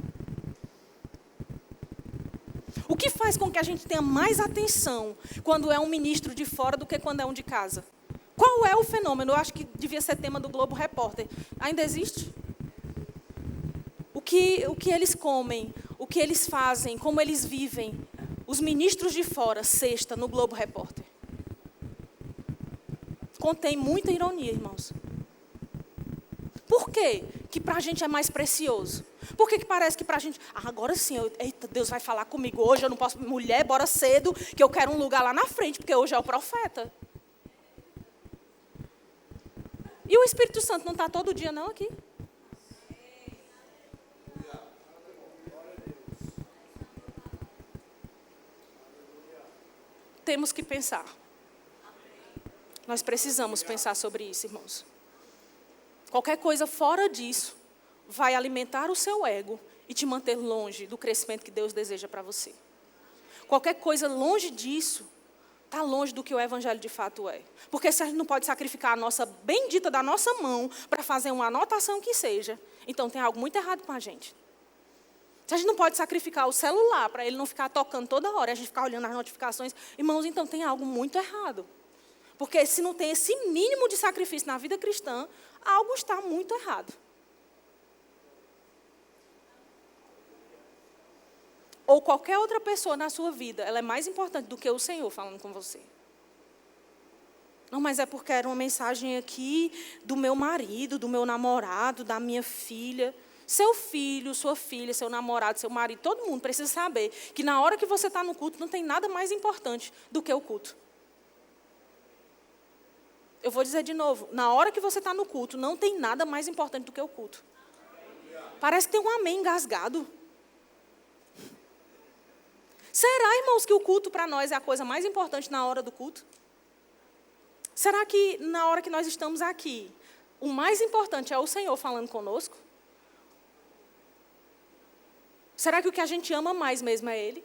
Speaker 5: O que faz com que a gente tenha mais atenção quando é um ministro de fora do que quando é um de casa? Qual é o fenômeno? Eu acho que devia ser tema do Globo Repórter. Ainda existe? O que eles comem, o que eles fazem, como eles vivem. Os ministros de fora, sexta, no Globo Repórter. Contém muita ironia, irmãos. Por quê que para a gente é mais precioso? Por que parece que para a gente... agora sim, eita, Deus vai falar comigo hoje, eu não posso... mulher, bora cedo, que eu quero um lugar lá na frente, porque hoje é o profeta. E o Espírito Santo não está todo dia, não, aqui? Temos que pensar. Nós precisamos pensar sobre isso, irmãos. Qualquer coisa fora disso vai alimentar o seu ego e te manter longe do crescimento que Deus deseja para você. Qualquer coisa longe disso está longe do que o evangelho de fato é. Porque se a gente não pode sacrificar a nossa bendita da nossa mão para fazer uma anotação que seja, então tem algo muito errado com a gente. Se a gente não pode sacrificar o celular para ele não ficar tocando toda hora, a gente ficar olhando as notificações, irmãos, então tem algo muito errado. Porque se não tem esse mínimo de sacrifício na vida cristã, algo está muito errado. Ou qualquer outra pessoa na sua vida, ela é mais importante do que o Senhor falando com você. Não, mas é porque era uma mensagem aqui do meu marido, do meu namorado, da minha filha. Seu filho, sua filha, seu namorado, seu marido, todo mundo precisa saber que na hora que você está no culto, não tem nada mais importante do que o culto. Eu vou dizer de novo, na hora que você está no culto, não tem nada mais importante do que o culto. Parece que tem um amém engasgado. Será, irmãos, que o culto para nós é a coisa mais importante na hora do culto? Será que na hora que nós estamos aqui, o mais importante é o Senhor falando conosco? Será que o que a gente ama mais mesmo é Ele?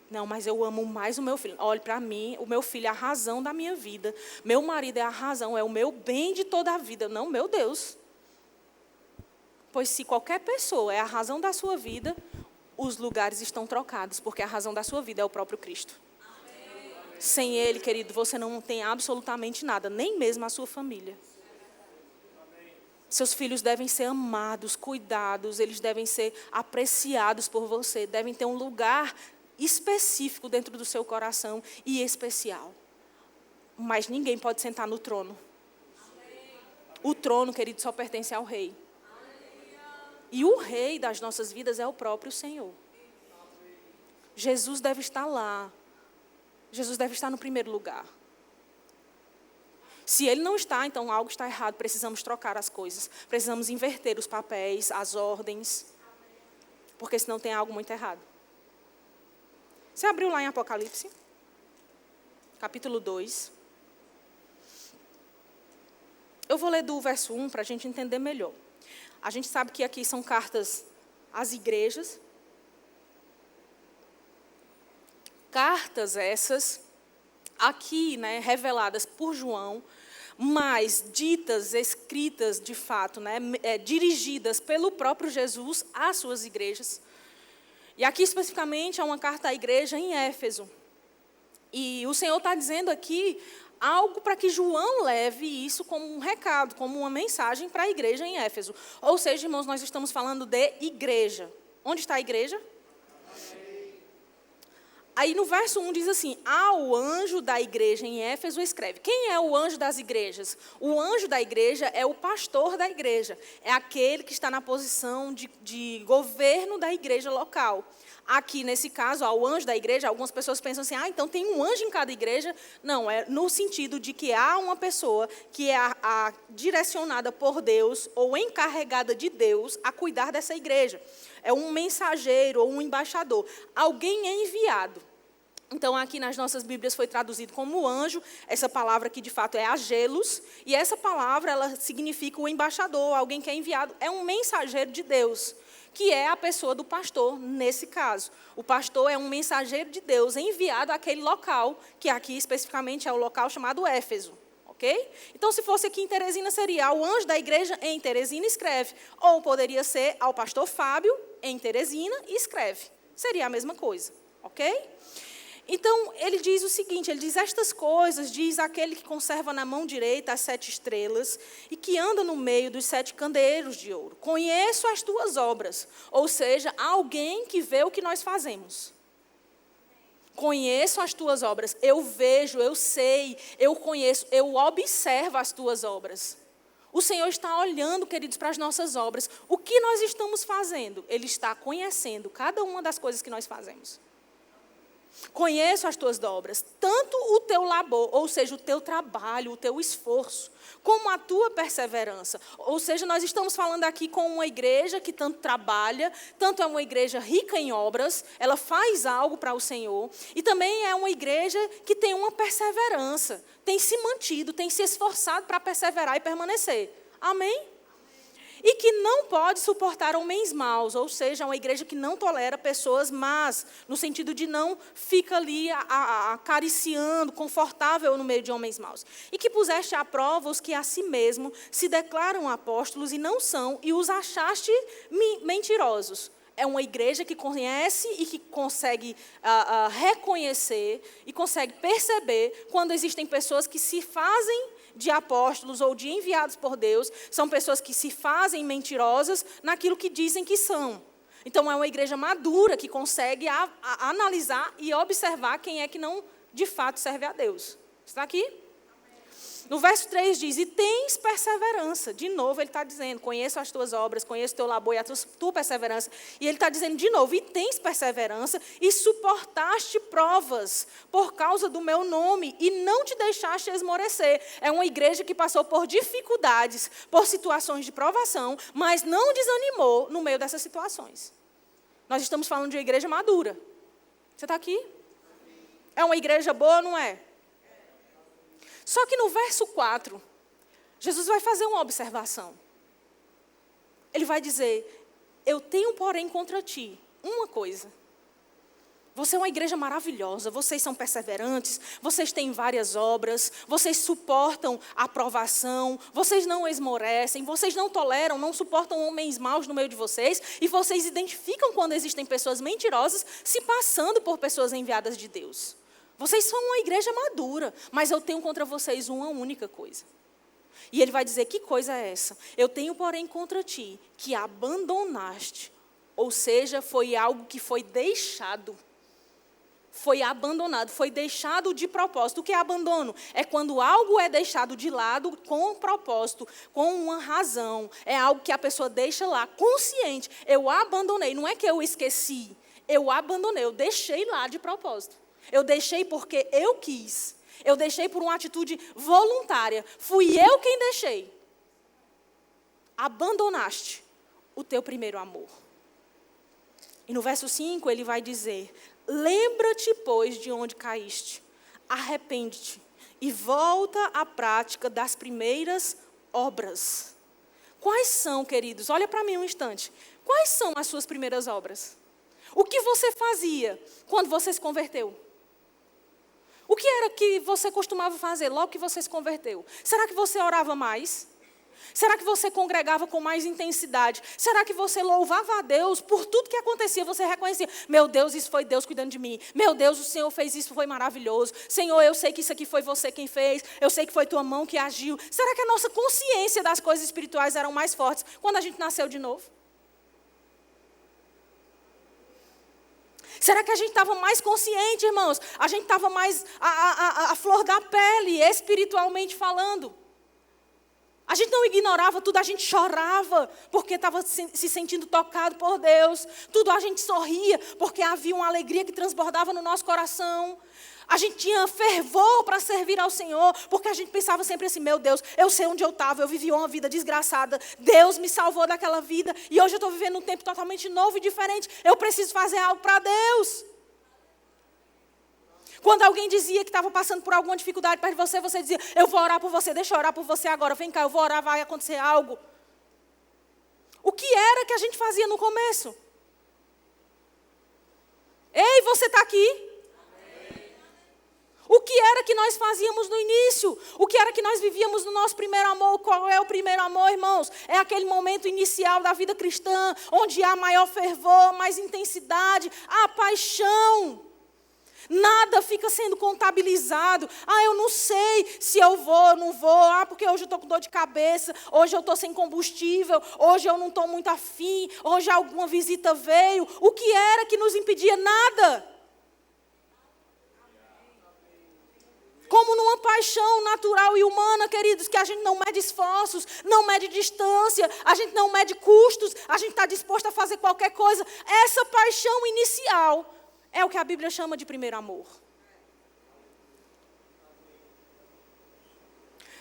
Speaker 5: Não, mas eu amo mais o meu filho. Olhe, para mim, o meu filho é a razão da minha vida. Meu marido é a razão, é o meu bem de toda a vida. Não, meu Deus. Pois se qualquer pessoa é a razão da sua vida, os lugares estão trocados, porque a razão da sua vida é o próprio Cristo. Amém. Sem Ele, querido, você não tem absolutamente nada, nem mesmo a sua família. Amém. Seus filhos devem ser amados, cuidados, eles devem ser apreciados por você, devem ter um lugar específico dentro do seu coração e especial. Mas ninguém pode sentar no trono. O trono, querido, só pertence ao rei. E o rei das nossas vidas é o próprio Senhor. Jesus deve estar lá. Jesus deve estar no primeiro lugar. Se ele não está, então algo está errado. Precisamos trocar as coisas. Precisamos inverter os papéis, as ordens. Porque senão tem algo muito errado. Você abriu lá em Apocalipse, capítulo 2. Eu vou ler do verso 1 para a gente entender melhor. A gente sabe que aqui são cartas às igrejas. Cartas essas, aqui, né, reveladas por João, mas ditas, escritas de fato, né, dirigidas pelo próprio Jesus às suas igrejas. E aqui especificamente é uma carta à igreja em Éfeso. E o Senhor está dizendo aqui algo para que João leve isso como um recado, como uma mensagem para a igreja em Éfeso. Ou seja, irmãos, nós estamos falando de igreja. Onde está a igreja? Aí no verso 1 diz assim: ao anjo da igreja em Éfeso escreve. Quem é o anjo das igrejas? O anjo da igreja é o pastor da igreja. É aquele que está na posição de governo da igreja local. Aqui, nesse caso, ao anjo da igreja, algumas pessoas pensam assim, então tem um anjo em cada igreja. Não, é no sentido de que há uma pessoa que é direcionada por Deus ou encarregada de Deus a cuidar dessa igreja. é um mensageiro ou um embaixador. Alguém é enviado. Então, aqui nas nossas Bíblias foi traduzido como anjo. Essa palavra aqui, de fato, é agelos. E essa palavra, ela significa o embaixador, alguém que é enviado. É um mensageiro de Deus, que é a pessoa do pastor, nesse caso. O pastor é um mensageiro de Deus enviado àquele local, que aqui especificamente é o local chamado Éfeso. Ok? Então, se fosse aqui em Teresina, seria ao anjo da igreja em Teresina, escreve. Ou poderia ser ao pastor Fábio em Teresina e escreve. Seria a mesma coisa. Ok? Então, ele diz o seguinte, ele diz, estas coisas, diz aquele que conserva na mão direita as 7 estrelas e que anda no meio dos 7 candeeiros de ouro. Conheço as tuas obras, ou seja, alguém que vê o que nós fazemos. Conheço as tuas obras, eu vejo, eu sei, eu conheço, eu observo as tuas obras. O Senhor está olhando, queridos, para as nossas obras. O que nós estamos fazendo? Ele está conhecendo cada uma das coisas que nós fazemos. Conheço as tuas obras, tanto o teu labor, ou seja, o teu trabalho, o teu esforço, como a tua perseverança. Ou seja, nós estamos falando aqui com uma igreja que tanto trabalha, tanto é uma igreja rica em obras, ela faz algo para o Senhor, e também é uma igreja que tem uma perseverança, tem se mantido, tem se esforçado para perseverar e permanecer. Amém? E que não pode suportar homens maus, ou seja, uma igreja que não tolera pessoas más, no sentido de não fica ali acariciando, confortável no meio de homens maus. E que puseste à prova os que a si mesmo se declaram apóstolos e não são, e os achaste mentirosos. É uma igreja que conhece e que consegue reconhecer e consegue perceber quando existem pessoas que se fazem de apóstolos ou de enviados por Deus, são pessoas que se fazem mentirosas naquilo que dizem que são. Então, é uma igreja madura que consegue analisar e observar quem é que não, de fato, serve a Deus. Está aqui? No verso 3 diz, e tens perseverança. De novo, ele está dizendo, conheço as tuas obras, conheço o teu labor e a tua perseverança. E ele está dizendo de novo, e tens perseverança, e suportaste provas por causa do meu nome, e não te deixaste esmorecer. É uma igreja que passou por dificuldades, por situações de provação, mas não desanimou no meio dessas situações. Nós estamos falando de uma igreja madura. Você está aqui? É uma igreja boa, não é? Só que no verso 4, Jesus vai fazer uma observação. Ele vai dizer, eu tenho, porém, contra ti uma coisa. Você é uma igreja maravilhosa, vocês são perseverantes, vocês têm várias obras, vocês suportam a provação, vocês não esmorecem, vocês não toleram, não suportam homens maus no meio de vocês, e vocês identificam quando existem pessoas mentirosas se passando por pessoas enviadas de Deus. Vocês são uma igreja madura, mas eu tenho contra vocês uma única coisa. E ele vai dizer, que coisa é essa? Eu tenho, porém, contra ti, que abandonaste. Ou seja, foi algo que foi deixado. Foi abandonado, foi deixado de propósito. O que é abandono? É quando algo é deixado de lado com um propósito, com uma razão. É algo que a pessoa deixa lá, consciente. Eu abandonei, não é que eu esqueci. Eu abandonei, eu deixei lá de propósito. Eu deixei porque eu quis. Eu deixei por uma atitude voluntária. Fui eu quem deixei. Abandonaste o teu primeiro amor. E no verso 5 ele vai dizer, lembra-te, pois, de onde caíste. Arrepende-te e volta à prática das primeiras obras. Quais são, queridos? Olha para mim um instante. Quais são as suas primeiras obras? O que você fazia quando você se converteu? O que era que você costumava fazer logo que você se converteu? Será que você orava mais? Será que você congregava com mais intensidade? Será que você louvava a Deus por tudo que acontecia? Você reconhecia, meu Deus, isso foi Deus cuidando de mim. Meu Deus, o Senhor fez isso, foi maravilhoso. Senhor, eu sei que isso aqui foi você quem fez. Eu sei que foi tua mão que agiu. Será que a nossa consciência das coisas espirituais eram mais fortes quando a gente nasceu de novo? Será que a gente estava mais consciente, irmãos? A gente estava mais a flor da pele, espiritualmente falando. A gente não ignorava tudo, a gente chorava porque estava se sentindo tocado por Deus. Tudo a gente sorria porque havia uma alegria que transbordava no nosso coração. A gente tinha fervor para servir ao Senhor, porque a gente pensava sempre assim, meu Deus, eu sei onde eu estava, eu vivi uma vida desgraçada, Deus me salvou daquela vida, e hoje eu estou vivendo um tempo totalmente novo e diferente, eu preciso fazer algo para Deus. Quando alguém dizia que estava passando por alguma dificuldade perto de você, você dizia, eu vou orar por você, deixa eu orar por você agora, vem cá, eu vou orar, vai acontecer algo. O que era que a gente fazia no começo? Ei, você está aqui? O que era que nós fazíamos no início? O que era que nós vivíamos no nosso primeiro amor? Qual é o primeiro amor, irmãos? É aquele momento inicial da vida cristã, onde há maior fervor, mais intensidade, há paixão. Nada fica sendo contabilizado. Eu não sei se eu vou ou não vou. Porque hoje eu estou com dor de cabeça. Hoje eu estou sem combustível. Hoje eu não estou muito afim. Hoje alguma visita veio. O que era que nos impedia? Nada. Como numa paixão natural e humana, queridos, que a gente não mede esforços, não mede distância, a gente não mede custos, a gente está disposto a fazer qualquer coisa. Essa paixão inicial é o que a Bíblia chama de primeiro amor.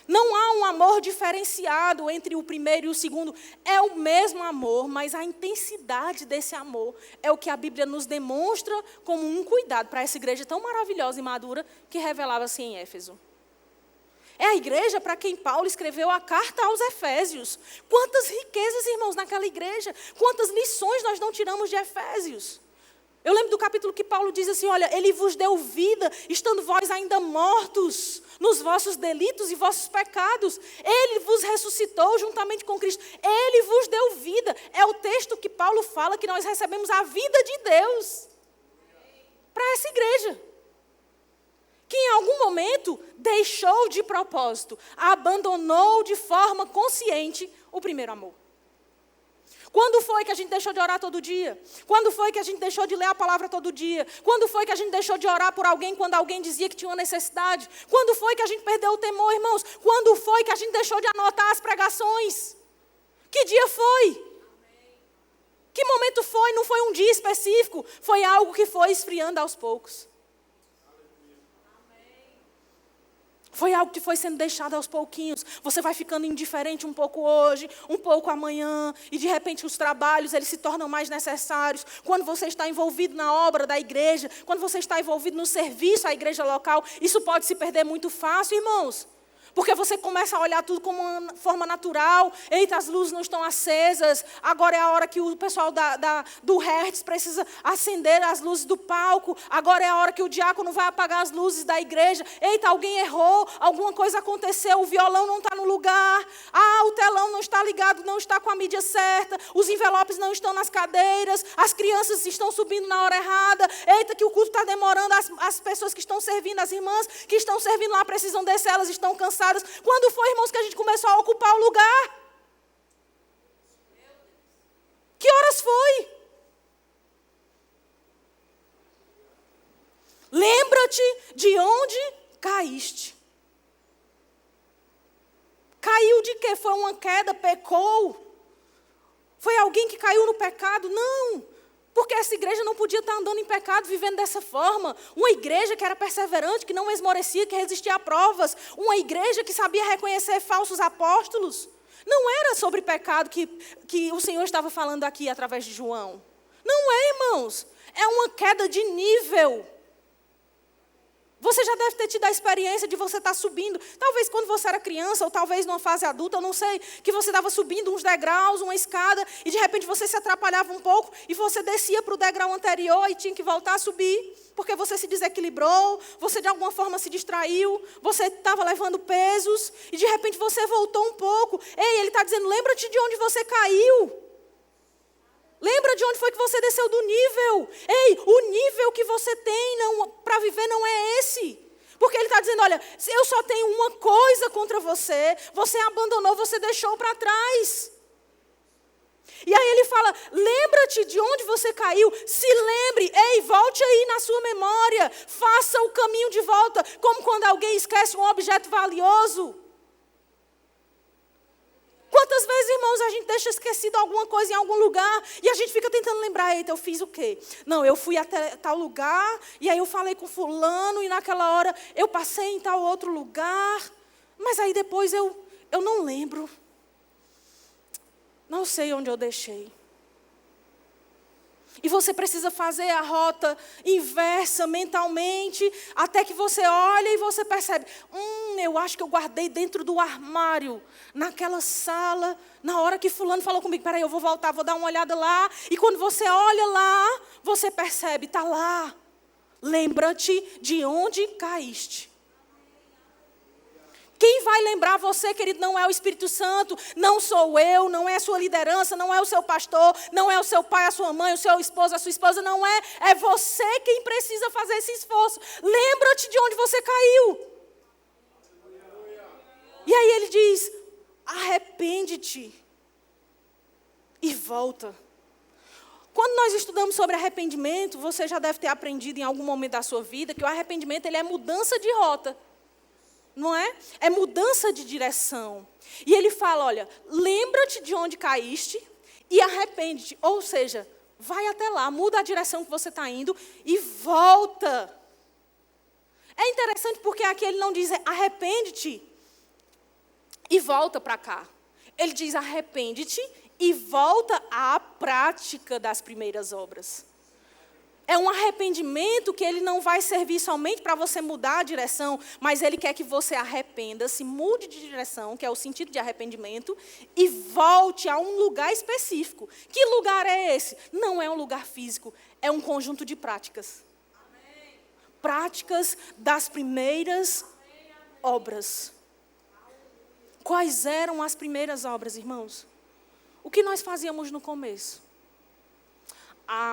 Speaker 5: Não há um amor diferenciado entre o primeiro e o segundo. É o mesmo amor, mas a intensidade desse amor é o que a Bíblia nos demonstra como um cuidado para essa igreja tão maravilhosa e madura que revelava-se em Éfeso. É a igreja para quem Paulo escreveu a carta aos Efésios. Quantas riquezas, irmãos, naquela igreja. Quantas lições nós não tiramos de Efésios. Eu lembro do capítulo que Paulo diz assim, olha, ele vos deu vida, estando vós ainda mortos nos vossos delitos e vossos pecados. Ele vos ressuscitou juntamente com Cristo. Ele vos deu vida. É o texto que Paulo fala que nós recebemos a vida de Deus para essa igreja. Que em algum momento deixou de propósito, abandonou de forma consciente o primeiro amor. Quando foi que a gente deixou de orar todo dia? Quando foi que a gente deixou de ler a palavra todo dia? Quando foi que a gente deixou de orar por alguém quando alguém dizia que tinha uma necessidade? Quando foi que a gente perdeu o temor, irmãos? Quando foi que a gente deixou de anotar as pregações? Que dia foi? Que momento foi? Não foi um dia específico, foi algo que foi esfriando aos poucos. Foi algo que foi sendo deixado aos pouquinhos. Você vai ficando indiferente um pouco hoje, um pouco amanhã, e de repente os trabalhos eles se tornam mais necessários. Quando você está envolvido na obra da igreja, quando você está envolvido no serviço à igreja local, isso pode se perder muito fácil, irmãos. Porque você começa a olhar tudo como uma forma natural. Eita, as luzes não estão acesas. Agora é a hora que o pessoal do Hertz precisa acender as luzes do palco. Agora é a hora que o diácono vai apagar as luzes da igreja. Eita, alguém errou, alguma coisa aconteceu, o violão não está no lugar. O telão não está ligado, não está com a mídia certa. Os envelopes não estão nas cadeiras. As crianças estão subindo na hora errada. Eita, que o culto está demorando. As pessoas que estão servindo, as irmãs que estão servindo lá precisam descer, elas estão cansadas. Quando foi, irmãos, que a gente começou a ocupar o lugar? Que horas foi? Lembra-te de onde caíste. Caiu de quê? Foi uma queda, pecou? Foi alguém que caiu no pecado? Não. Porque essa igreja não podia estar andando em pecado, vivendo dessa forma. Uma igreja que era perseverante, que não esmorecia, que resistia a provas. Uma igreja que sabia reconhecer falsos apóstolos. Não era sobre pecado que o Senhor estava falando aqui através de João. Não é, irmãos. É uma queda de nível. Você já deve ter tido a experiência de você estar subindo, talvez quando você era criança, ou talvez numa fase adulta, eu não sei, que você estava subindo uns degraus, uma escada, e de repente você se atrapalhava um pouco, e você descia para o degrau anterior e tinha que voltar a subir, porque você se desequilibrou, você de alguma forma se distraiu, você estava levando pesos, e de repente você voltou um pouco. Ei, ele está dizendo, lembra-te de onde você caiu. Lembra de onde foi que você desceu do nível. Ei, o nível que você tem para viver não é esse. Porque ele está dizendo, olha, eu só tenho uma coisa contra você. Você abandonou, você deixou para trás. E aí ele fala, lembra-te de onde você caiu. Se lembre, ei, volte aí na sua memória. Faça o caminho de volta. Como quando alguém esquece um objeto valioso. Quantas vezes, irmãos, a gente deixa esquecido alguma coisa em algum lugar e a gente fica tentando lembrar, eita, eu fiz o quê? Não, eu fui até tal lugar e aí eu falei com fulano e naquela hora eu passei em tal outro lugar, mas aí depois eu não lembro. Não sei onde eu deixei. E você precisa fazer a rota inversa mentalmente, até que você olha e você percebe, eu acho que eu guardei dentro do armário, naquela sala, na hora que fulano falou comigo, peraí, eu vou voltar, vou dar uma olhada lá. E quando você olha lá, você percebe, está lá. Lembra-te de onde caíste. Quem vai lembrar você, querido, não é o Espírito Santo, não sou eu, não é a sua liderança, não é o seu pastor, não é o seu pai, a sua mãe, o seu esposo, a sua esposa, não é. É você quem precisa fazer esse esforço. Lembra-te de onde você caiu. E aí ele diz, arrepende-te e volta. Quando nós estudamos sobre arrependimento, você já deve ter aprendido em algum momento da sua vida que o arrependimento ele é mudança de rota. Não é? É mudança de direção. E ele fala, olha, lembra-te de onde caíste e arrepende-te. Ou seja, vai até lá, muda a direção que você está indo e volta. É interessante porque aqui ele não diz arrepende-te e volta para cá. Ele diz arrepende-te e volta à prática das primeiras obras. É um arrependimento que ele não vai servir somente para você mudar a direção, mas ele quer que você arrependa-se, mude de direção, que é o sentido de arrependimento, e volte a um lugar específico. Que lugar é esse? Não é um lugar físico, é um conjunto de práticas. Amém. Práticas das primeiras obras. Quais eram as primeiras obras, irmãos? O que nós fazíamos no começo?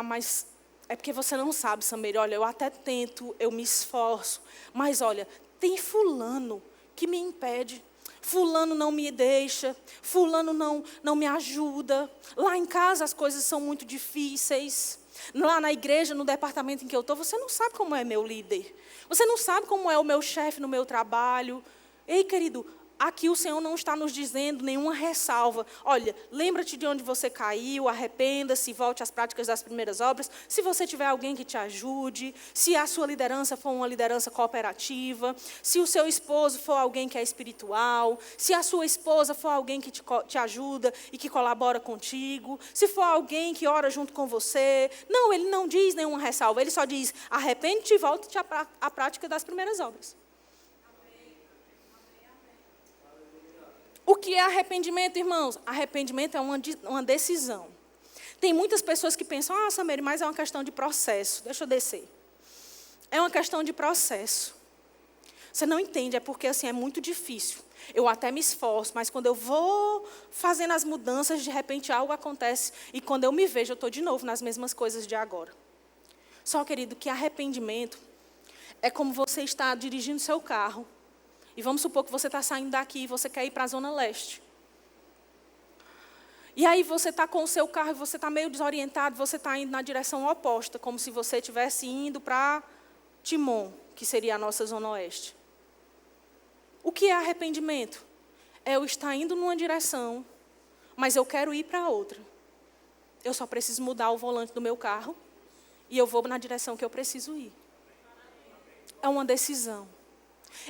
Speaker 5: Mas é porque você não sabe, Sameire, olha, eu até tento, eu me esforço, mas olha, tem fulano que me impede, fulano não me deixa, fulano não me ajuda, lá em casa as coisas são muito difíceis, lá na igreja, no departamento em que eu estou, você não sabe como é meu líder, você não sabe como é o meu chefe no meu trabalho. Ei, querido, aqui o Senhor não está nos dizendo nenhuma ressalva. Olha, lembra-te de onde você caiu, arrependa-se, volte às práticas das primeiras obras. Se você tiver alguém que te ajude, se a sua liderança for uma liderança cooperativa, se o seu esposo for alguém que é espiritual, se a sua esposa for alguém que te ajuda e que colabora contigo, se for alguém que ora junto com você. Não, ele não diz nenhuma ressalva, ele só diz, arrepende-te e volte à prática das primeiras obras. O que é arrependimento, irmãos? Arrependimento é uma decisão. Tem muitas pessoas que pensam, Sameire, mas é uma questão de processo. Deixa eu descer. É uma questão de processo. Você não entende, é porque assim, é muito difícil. Eu até me esforço, mas quando eu vou fazendo as mudanças, de repente algo acontece. E quando eu me vejo, eu estou de novo nas mesmas coisas de agora. Só, querido, que arrependimento é como você está dirigindo seu carro. E vamos supor que você está saindo daqui e você quer ir para a Zona Leste. E aí você está com o seu carro e você está meio desorientado, você está indo na direção oposta, como se você estivesse indo para Timon, que seria a nossa Zona Oeste. O que é arrependimento? É eu estar indo numa direção, mas eu quero ir para outra. Eu só preciso mudar o volante do meu carro e eu vou na direção que eu preciso ir. É uma decisão.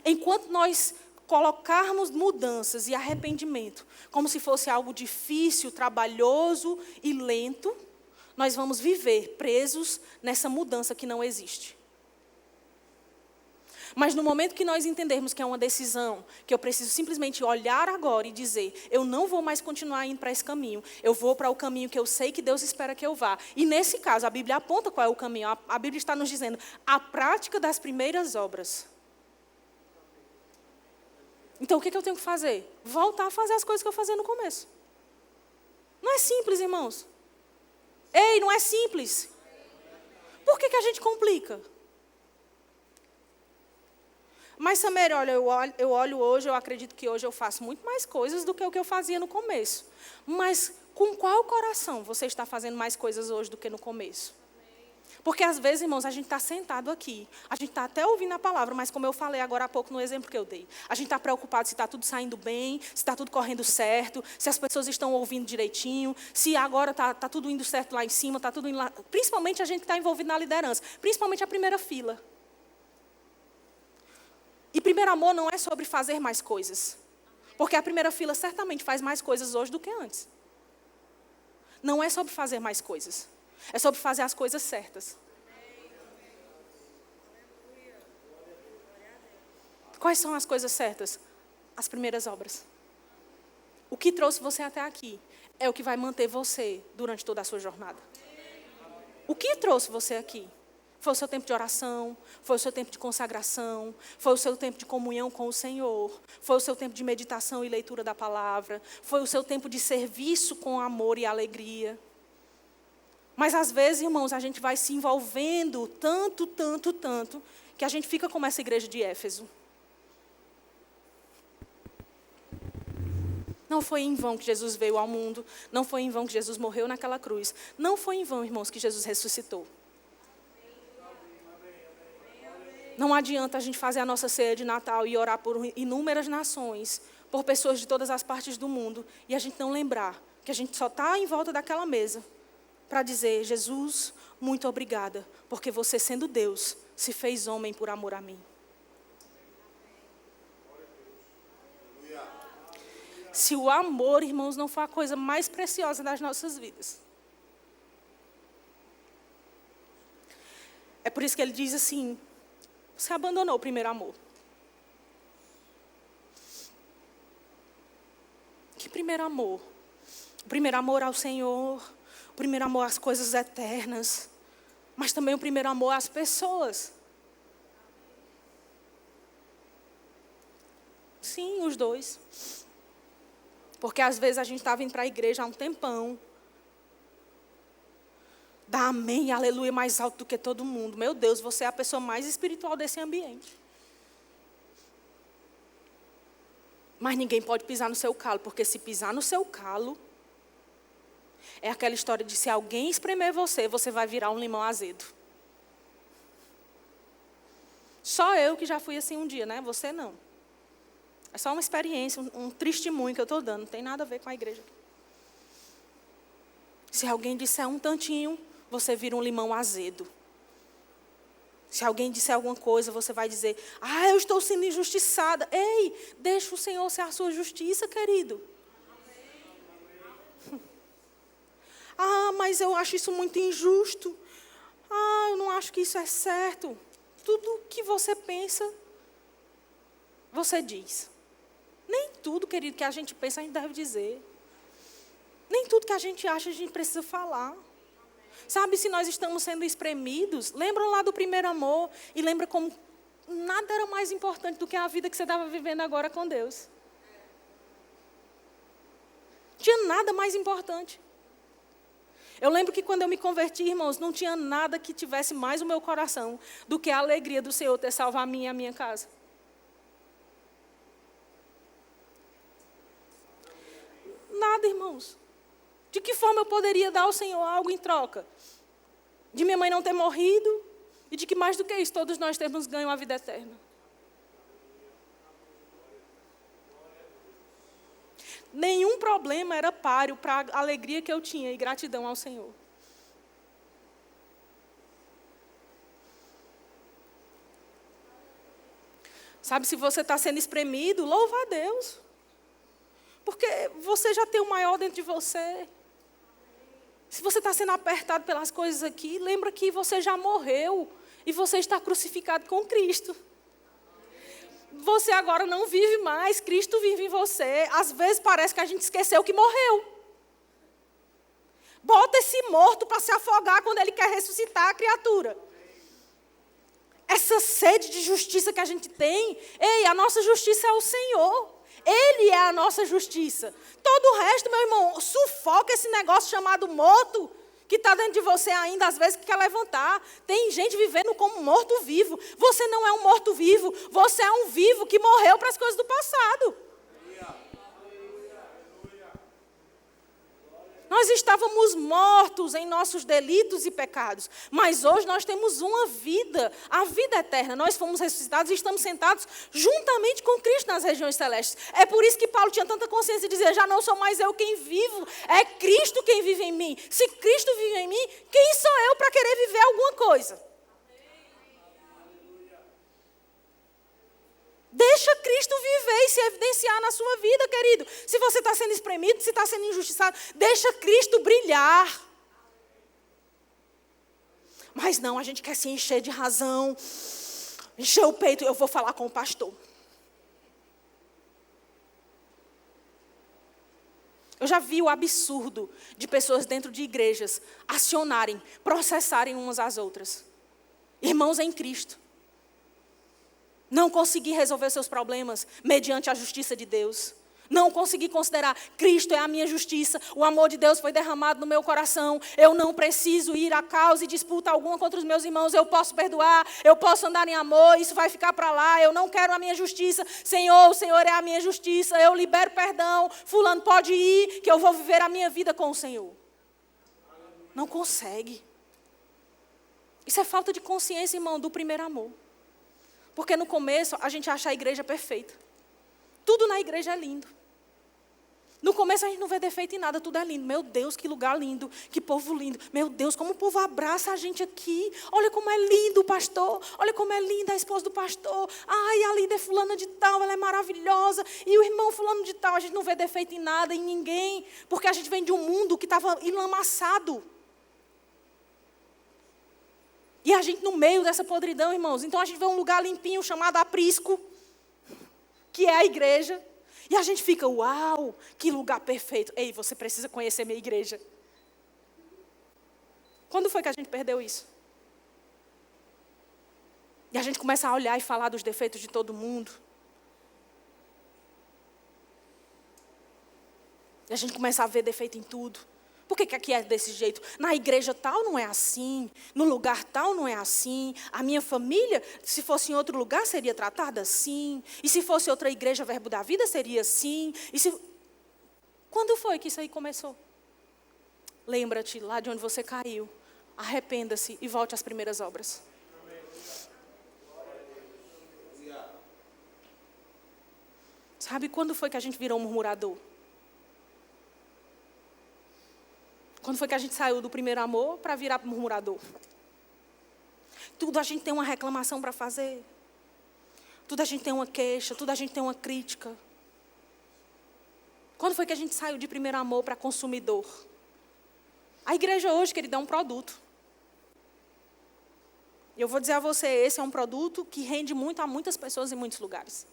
Speaker 5: Enquanto nós colocarmos mudanças e arrependimento como se fosse algo difícil, trabalhoso e lento, nós vamos viver presos nessa mudança que não existe. Mas no momento que nós entendermos que é uma decisão, que eu preciso simplesmente olhar agora e dizer, eu não vou mais continuar indo para esse caminho, eu vou para o caminho que eu sei que Deus espera que eu vá. E nesse caso, a Bíblia aponta qual é o caminho. A Bíblia está nos dizendo, a prática das primeiras obras. Então, o que eu tenho que fazer? Voltar a fazer as coisas que eu fazia no começo. Não é simples, irmãos. Ei, não é simples. Por que a gente complica? Mas, Sameire, olha, eu olho hoje, eu acredito que hoje eu faço muito mais coisas do que o que eu fazia no começo. Mas com qual coração você está fazendo mais coisas hoje do que no começo? Porque às vezes, irmãos, a gente está sentado aqui, a gente está até ouvindo a palavra, mas como eu falei agora há pouco no exemplo que eu dei, a gente está preocupado se está tudo saindo bem, se está tudo correndo certo, se as pessoas estão ouvindo direitinho, se agora está tudo indo certo lá em cima, está tudo indo lá. Principalmente a gente que está envolvido na liderança, principalmente a primeira fila. E primeiro amor não é sobre fazer mais coisas, porque a primeira fila certamente faz mais coisas hoje do que antes. Não é sobre fazer mais coisas. É sobre fazer as coisas certas. Quais são as coisas certas? As primeiras obras. O que trouxe você até aqui é o que vai manter você durante toda a sua jornada. O que trouxe você aqui? Foi o seu tempo de oração, foi o seu tempo de consagração, foi o seu tempo de comunhão com o Senhor, foi o seu tempo de meditação e leitura da palavra, foi o seu tempo de serviço com amor e alegria. Mas às vezes, irmãos, a gente vai se envolvendo tanto, que a gente fica como essa igreja de Éfeso. Não foi em vão que Jesus veio ao mundo, não foi em vão que Jesus morreu naquela cruz, não foi em vão, irmãos, que Jesus ressuscitou. Não adianta a gente fazer a nossa ceia de Natal e orar por inúmeras nações, por pessoas de todas as partes do mundo, e a gente não lembrar que a gente só está em volta daquela mesa para dizer: Jesus, muito obrigada, porque você, sendo Deus, se fez homem por amor a mim. Se o amor, irmãos, não for a coisa mais preciosa das nossas vidas. É por isso que ele diz assim: você abandonou o primeiro amor. Que primeiro amor? O primeiro amor ao Senhor, o primeiro amor às coisas eternas, mas também o primeiro amor às pessoas. Sim, os dois. Porque às vezes a gente está vindo para a igreja há um tempão, dá amém e aleluia mais alto do que todo mundo. Meu Deus, você é a pessoa mais espiritual desse ambiente. Mas ninguém pode pisar no seu calo, porque se pisar no seu calo, é aquela história de se alguém espremer você, você vai virar um limão azedo. Só eu que já fui assim um dia, né? Você não. É só uma experiência, um testemunho que eu estou dando, não tem nada a ver com a igreja. Se alguém disser um tantinho, você vira um limão azedo. Se alguém disser alguma coisa, você vai dizer: ah, eu estou sendo injustiçada. Ei, deixa o Senhor ser a sua justiça, querido. Ah, mas eu acho isso muito injusto. Ah, eu não acho que isso é certo. Tudo que você pensa, você diz. Nem tudo, querido, que a gente pensa, a gente deve dizer. Nem tudo que a gente acha, a gente precisa falar. Sabe, se nós estamos sendo espremidos, lembram lá do primeiro amor, e lembra como nada era mais importante do que a vida que você estava vivendo agora com Deus. Não tinha nada mais importante. Eu lembro que quando eu me converti, irmãos, não tinha nada que tivesse mais o meu coração do que a alegria do Senhor ter salvo a mim e a minha casa. Nada, irmãos. De que forma eu poderia dar ao Senhor algo em troca? De minha mãe não ter morrido e de que mais do que isso, todos nós temos ganho a vida eterna. Nenhum problema era páreo para a alegria que eu tinha e gratidão ao Senhor. Sabe, se você está sendo espremido, louva a Deus. Porque você já tem o maior dentro de você. Se você está sendo apertado pelas coisas aqui, lembra que você já morreu e você está crucificado com Cristo. Você agora não vive mais, Cristo vive em você. Às vezes parece que a gente esqueceu que morreu. Bota esse morto para se afogar quando ele quer ressuscitar a criatura. Essa sede de justiça que a gente tem, ei, a nossa justiça é o Senhor. Ele é a nossa justiça. Todo o resto, meu irmão, sufoca esse negócio chamado morto, que está dentro de você ainda, às vezes, que quer levantar. Tem gente vivendo como morto-vivo. Você não é um morto-vivo, você é um vivo que morreu para as coisas do passado. Nós estávamos mortos em nossos delitos e pecados, mas hoje nós temos uma vida, a vida eterna. Nós fomos ressuscitados e estamos sentados juntamente com Cristo nas regiões celestes. É por isso que Paulo tinha tanta consciência de dizer, já não sou mais eu quem vivo, é Cristo quem vive em mim. Se Cristo vive em mim, quem sou eu para querer viver alguma coisa? Deixa Cristo viver e se evidenciar na sua vida, querido. Se você está sendo espremido, se está sendo injustiçado, deixa Cristo brilhar. Mas não, a gente quer se encher de razão, encher o peito, eu vou falar com o pastor. Eu já vi o absurdo de pessoas dentro de igrejas acionarem, processarem umas às outras. Irmãos em Cristo. Não conseguir resolver seus problemas mediante a justiça de Deus. Não conseguir considerar, Cristo é a minha justiça, o amor de Deus foi derramado no meu coração, eu não preciso ir a causa e disputa alguma contra os meus irmãos, eu posso perdoar, eu posso andar em amor, isso vai ficar para lá, eu não quero a minha justiça, Senhor, o Senhor é a minha justiça, eu libero perdão, fulano pode ir, que eu vou viver a minha vida com o Senhor. Não consegue. Isso é falta de consciência, irmão, do primeiro amor. Porque no começo a gente acha a igreja perfeita. Tudo na igreja é lindo. No começo a gente não vê defeito em nada, tudo é lindo. Meu Deus, que lugar lindo, que povo lindo. Meu Deus, como o povo abraça a gente aqui. Olha como é lindo o pastor, olha como é linda a esposa do pastor. Ai, a líder fulana de tal, ela é maravilhosa. E o irmão fulano de tal, a gente não vê defeito em nada, em ninguém. Porque a gente vem de um mundo que estava enlamaçado. E a gente no meio dessa podridão, irmãos. Então a gente vê um lugar limpinho chamado aprisco, que é a igreja. E a gente fica, uau, que lugar perfeito. Ei, você precisa conhecer minha igreja. Quando foi que a gente perdeu isso? E a gente começa a olhar e falar dos defeitos de todo mundo. E a gente começa a ver defeito em tudo. Por que aqui é desse jeito? Na igreja tal não é assim, no lugar tal não é assim. A minha família, se fosse em outro lugar, seria tratada assim. E se fosse outra igreja, Verbo da Vida, seria assim. Quando foi que isso aí começou? Lembra-te lá de onde você caiu. Arrependa-se e volte às primeiras obras. Sabe quando foi que a gente virou um murmurador? Quando foi que a gente saiu do primeiro amor para virar murmurador? Tudo a gente tem uma reclamação para fazer. Tudo a gente tem uma queixa, tudo a gente tem uma crítica. Quando foi que a gente saiu de primeiro amor para consumidor? A igreja hoje, querida, é um produto. E eu vou dizer a você, esse é um produto que rende muito a muitas pessoas em muitos lugares.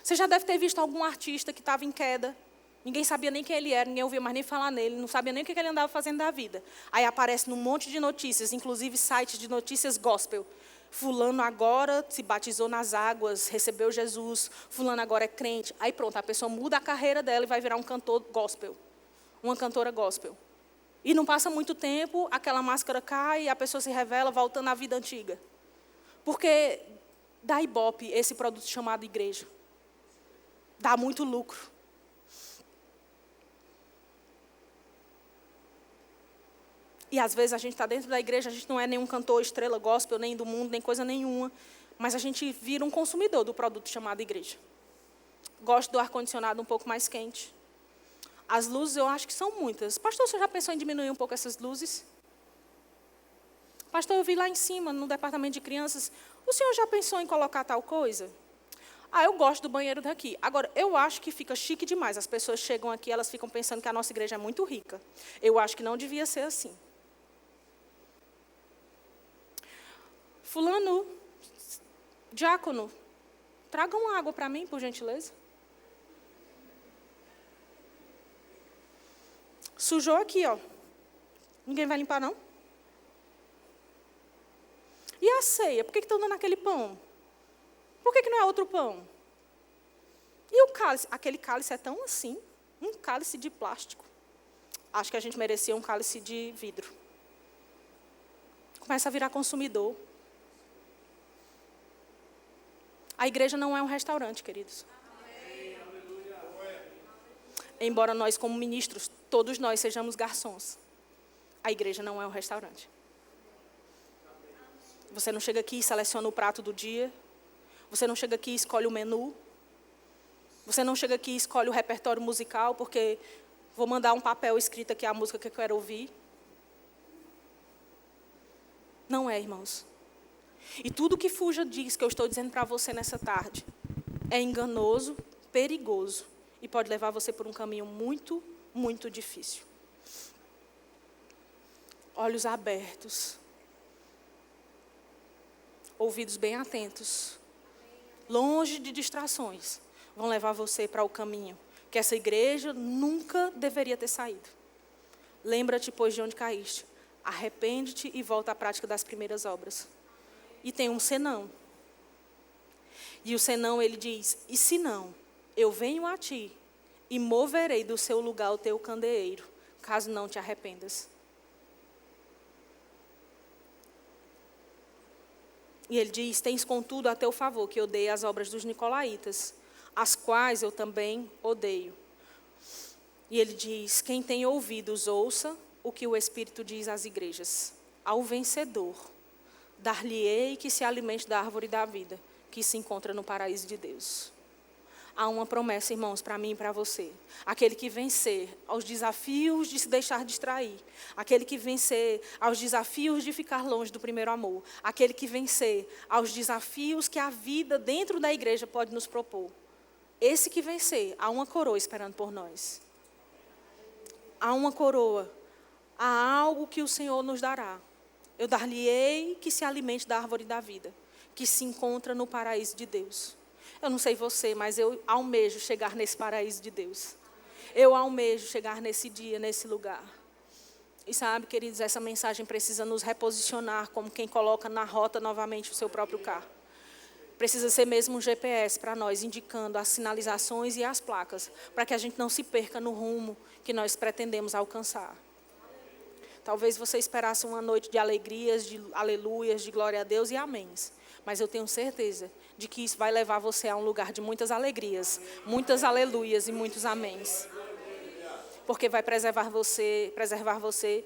Speaker 5: Você já deve ter visto algum artista que estava em queda. Ninguém sabia nem quem ele era, ninguém ouvia mais nem falar nele, não sabia nem o que ele andava fazendo da vida. Aí aparece num monte de notícias, inclusive sites de notícias gospel. Fulano agora se batizou nas águas, recebeu Jesus, fulano agora é crente. Aí pronto, a pessoa muda a carreira dela e vai virar um cantor gospel, uma cantora gospel. E não passa muito tempo, aquela máscara cai e a pessoa se revela voltando à vida antiga. Porque dá ibope esse produto chamado igreja. Dá muito lucro. E às vezes a gente está dentro da igreja, a gente não é nenhum cantor estrela gospel, nem do mundo, nem coisa nenhuma. Mas a gente vira um consumidor do produto chamado igreja. Gosto do ar-condicionado um pouco mais quente. As luzes eu acho que são muitas. Pastor, você já pensou em diminuir um pouco essas luzes? Pastor, eu vi lá em cima, no departamento de crianças. O senhor já pensou em colocar tal coisa? Ah, eu gosto do banheiro daqui. Agora, eu acho que fica chique demais. As pessoas chegam aqui, elas ficam pensando que a nossa igreja é muito rica. Eu acho que não devia ser assim. Fulano, diácono, traga uma água para mim, por gentileza. Sujou aqui, ó. Ninguém vai limpar, não? E a ceia? Por que estão dando aquele pão? Por que não é outro pão? E o cálice? Aquele cálice é tão assim, um cálice de plástico. Acho que a gente merecia um cálice de vidro. Começa a virar consumidor. A igreja não é um restaurante, queridos. Embora nós, como ministros, todos nós sejamos garçons, a igreja não é um restaurante. Você não chega aqui e seleciona o prato do dia. Você não chega aqui e escolhe o menu. Você não chega aqui e escolhe o repertório musical, porque vou mandar um papel escrito aqui a música que eu quero ouvir. Não é, irmãos. E tudo que fuja disso que eu estou dizendo para você nessa tarde é enganoso, perigoso e pode levar você por um caminho muito, muito difícil. Olhos abertos, ouvidos bem atentos, longe de distrações, vão levar você para o caminho que essa igreja nunca deveria ter saído. Lembra-te, pois, de onde caíste. Arrepende-te e volta à prática das primeiras obras. E tem um senão. E o senão, ele diz, e se não, eu venho a ti e moverei do seu lugar o teu candeeiro, caso não te arrependas. E ele diz, tens contudo a teu favor que odeie as obras dos nicolaítas, as quais eu também odeio. E ele diz, quem tem ouvidos, ouça o que o Espírito diz às igrejas. Ao vencedor, dar-lhe-ei que se alimente da árvore da vida, que se encontra no paraíso de Deus. Há uma promessa, irmãos, para mim e para você. Aquele que vencer aos desafios de se deixar distrair. Aquele que vencer aos desafios de ficar longe do primeiro amor. Aquele que vencer aos desafios que a vida dentro da igreja pode nos propor. Esse que vencer, há uma coroa esperando por nós. Há uma coroa. Há algo que o Senhor nos dará. Eu dar-lhe-ei que se alimente da árvore da vida, que se encontra no paraíso de Deus. Eu não sei você, mas eu almejo chegar nesse paraíso de Deus. Eu almejo chegar nesse dia, nesse lugar. E sabe, queridos, essa mensagem precisa nos reposicionar como quem coloca na rota novamente o seu próprio carro. Precisa ser mesmo um GPS para nós, indicando as sinalizações e as placas, para que a gente não se perca no rumo que nós pretendemos alcançar. Talvez você esperasse uma noite de alegrias, de aleluias, de glória a Deus e améns. Mas eu tenho certeza de que isso vai levar você a um lugar de muitas alegrias, muitas aleluias e muitos améns. Porque vai preservar você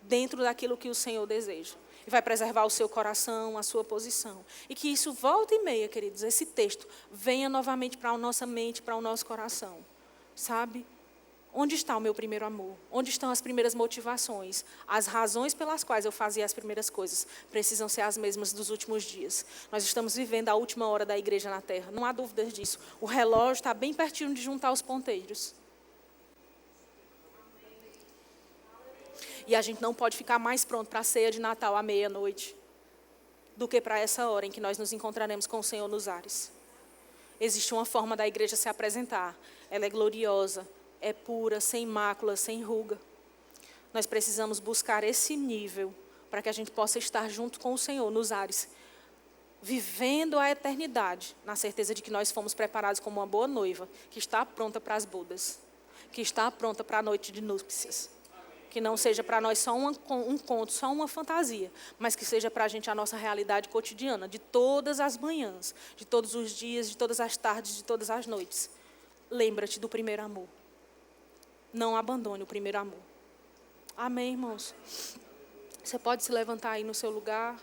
Speaker 5: dentro daquilo que o Senhor deseja. E vai preservar o seu coração, a sua posição. E que isso volta e meia, queridos, esse texto venha novamente para a nossa mente, para o nosso coração. Sabe? Onde está o meu primeiro amor? Onde estão as primeiras motivações? As razões pelas quais eu fazia as primeiras coisas precisam ser as mesmas dos últimos dias. Nós estamos vivendo a última hora da igreja na terra, não há dúvidas disso. O relógio está bem pertinho de juntar os ponteiros. E a gente não pode ficar mais pronto para a ceia de Natal à meia-noite do que para essa hora em que nós nos encontraremos com o Senhor nos ares. Existe uma forma da igreja se apresentar. Ela é gloriosa, é pura, sem mácula, sem ruga. Nós precisamos buscar esse nível para que a gente possa estar junto com o Senhor nos ares, vivendo a eternidade, na certeza de que nós fomos preparados como uma boa noiva, que está pronta para as bodas, que está pronta para a noite de núpcias. Que não seja para nós só um conto, só uma fantasia, mas que seja para a gente a nossa realidade cotidiana, de todas as manhãs, de todos os dias, de todas as tardes, de todas as noites. Lembra-te do primeiro amor. Não abandone o primeiro amor. Amém, irmãos? Você pode se levantar aí no seu lugar.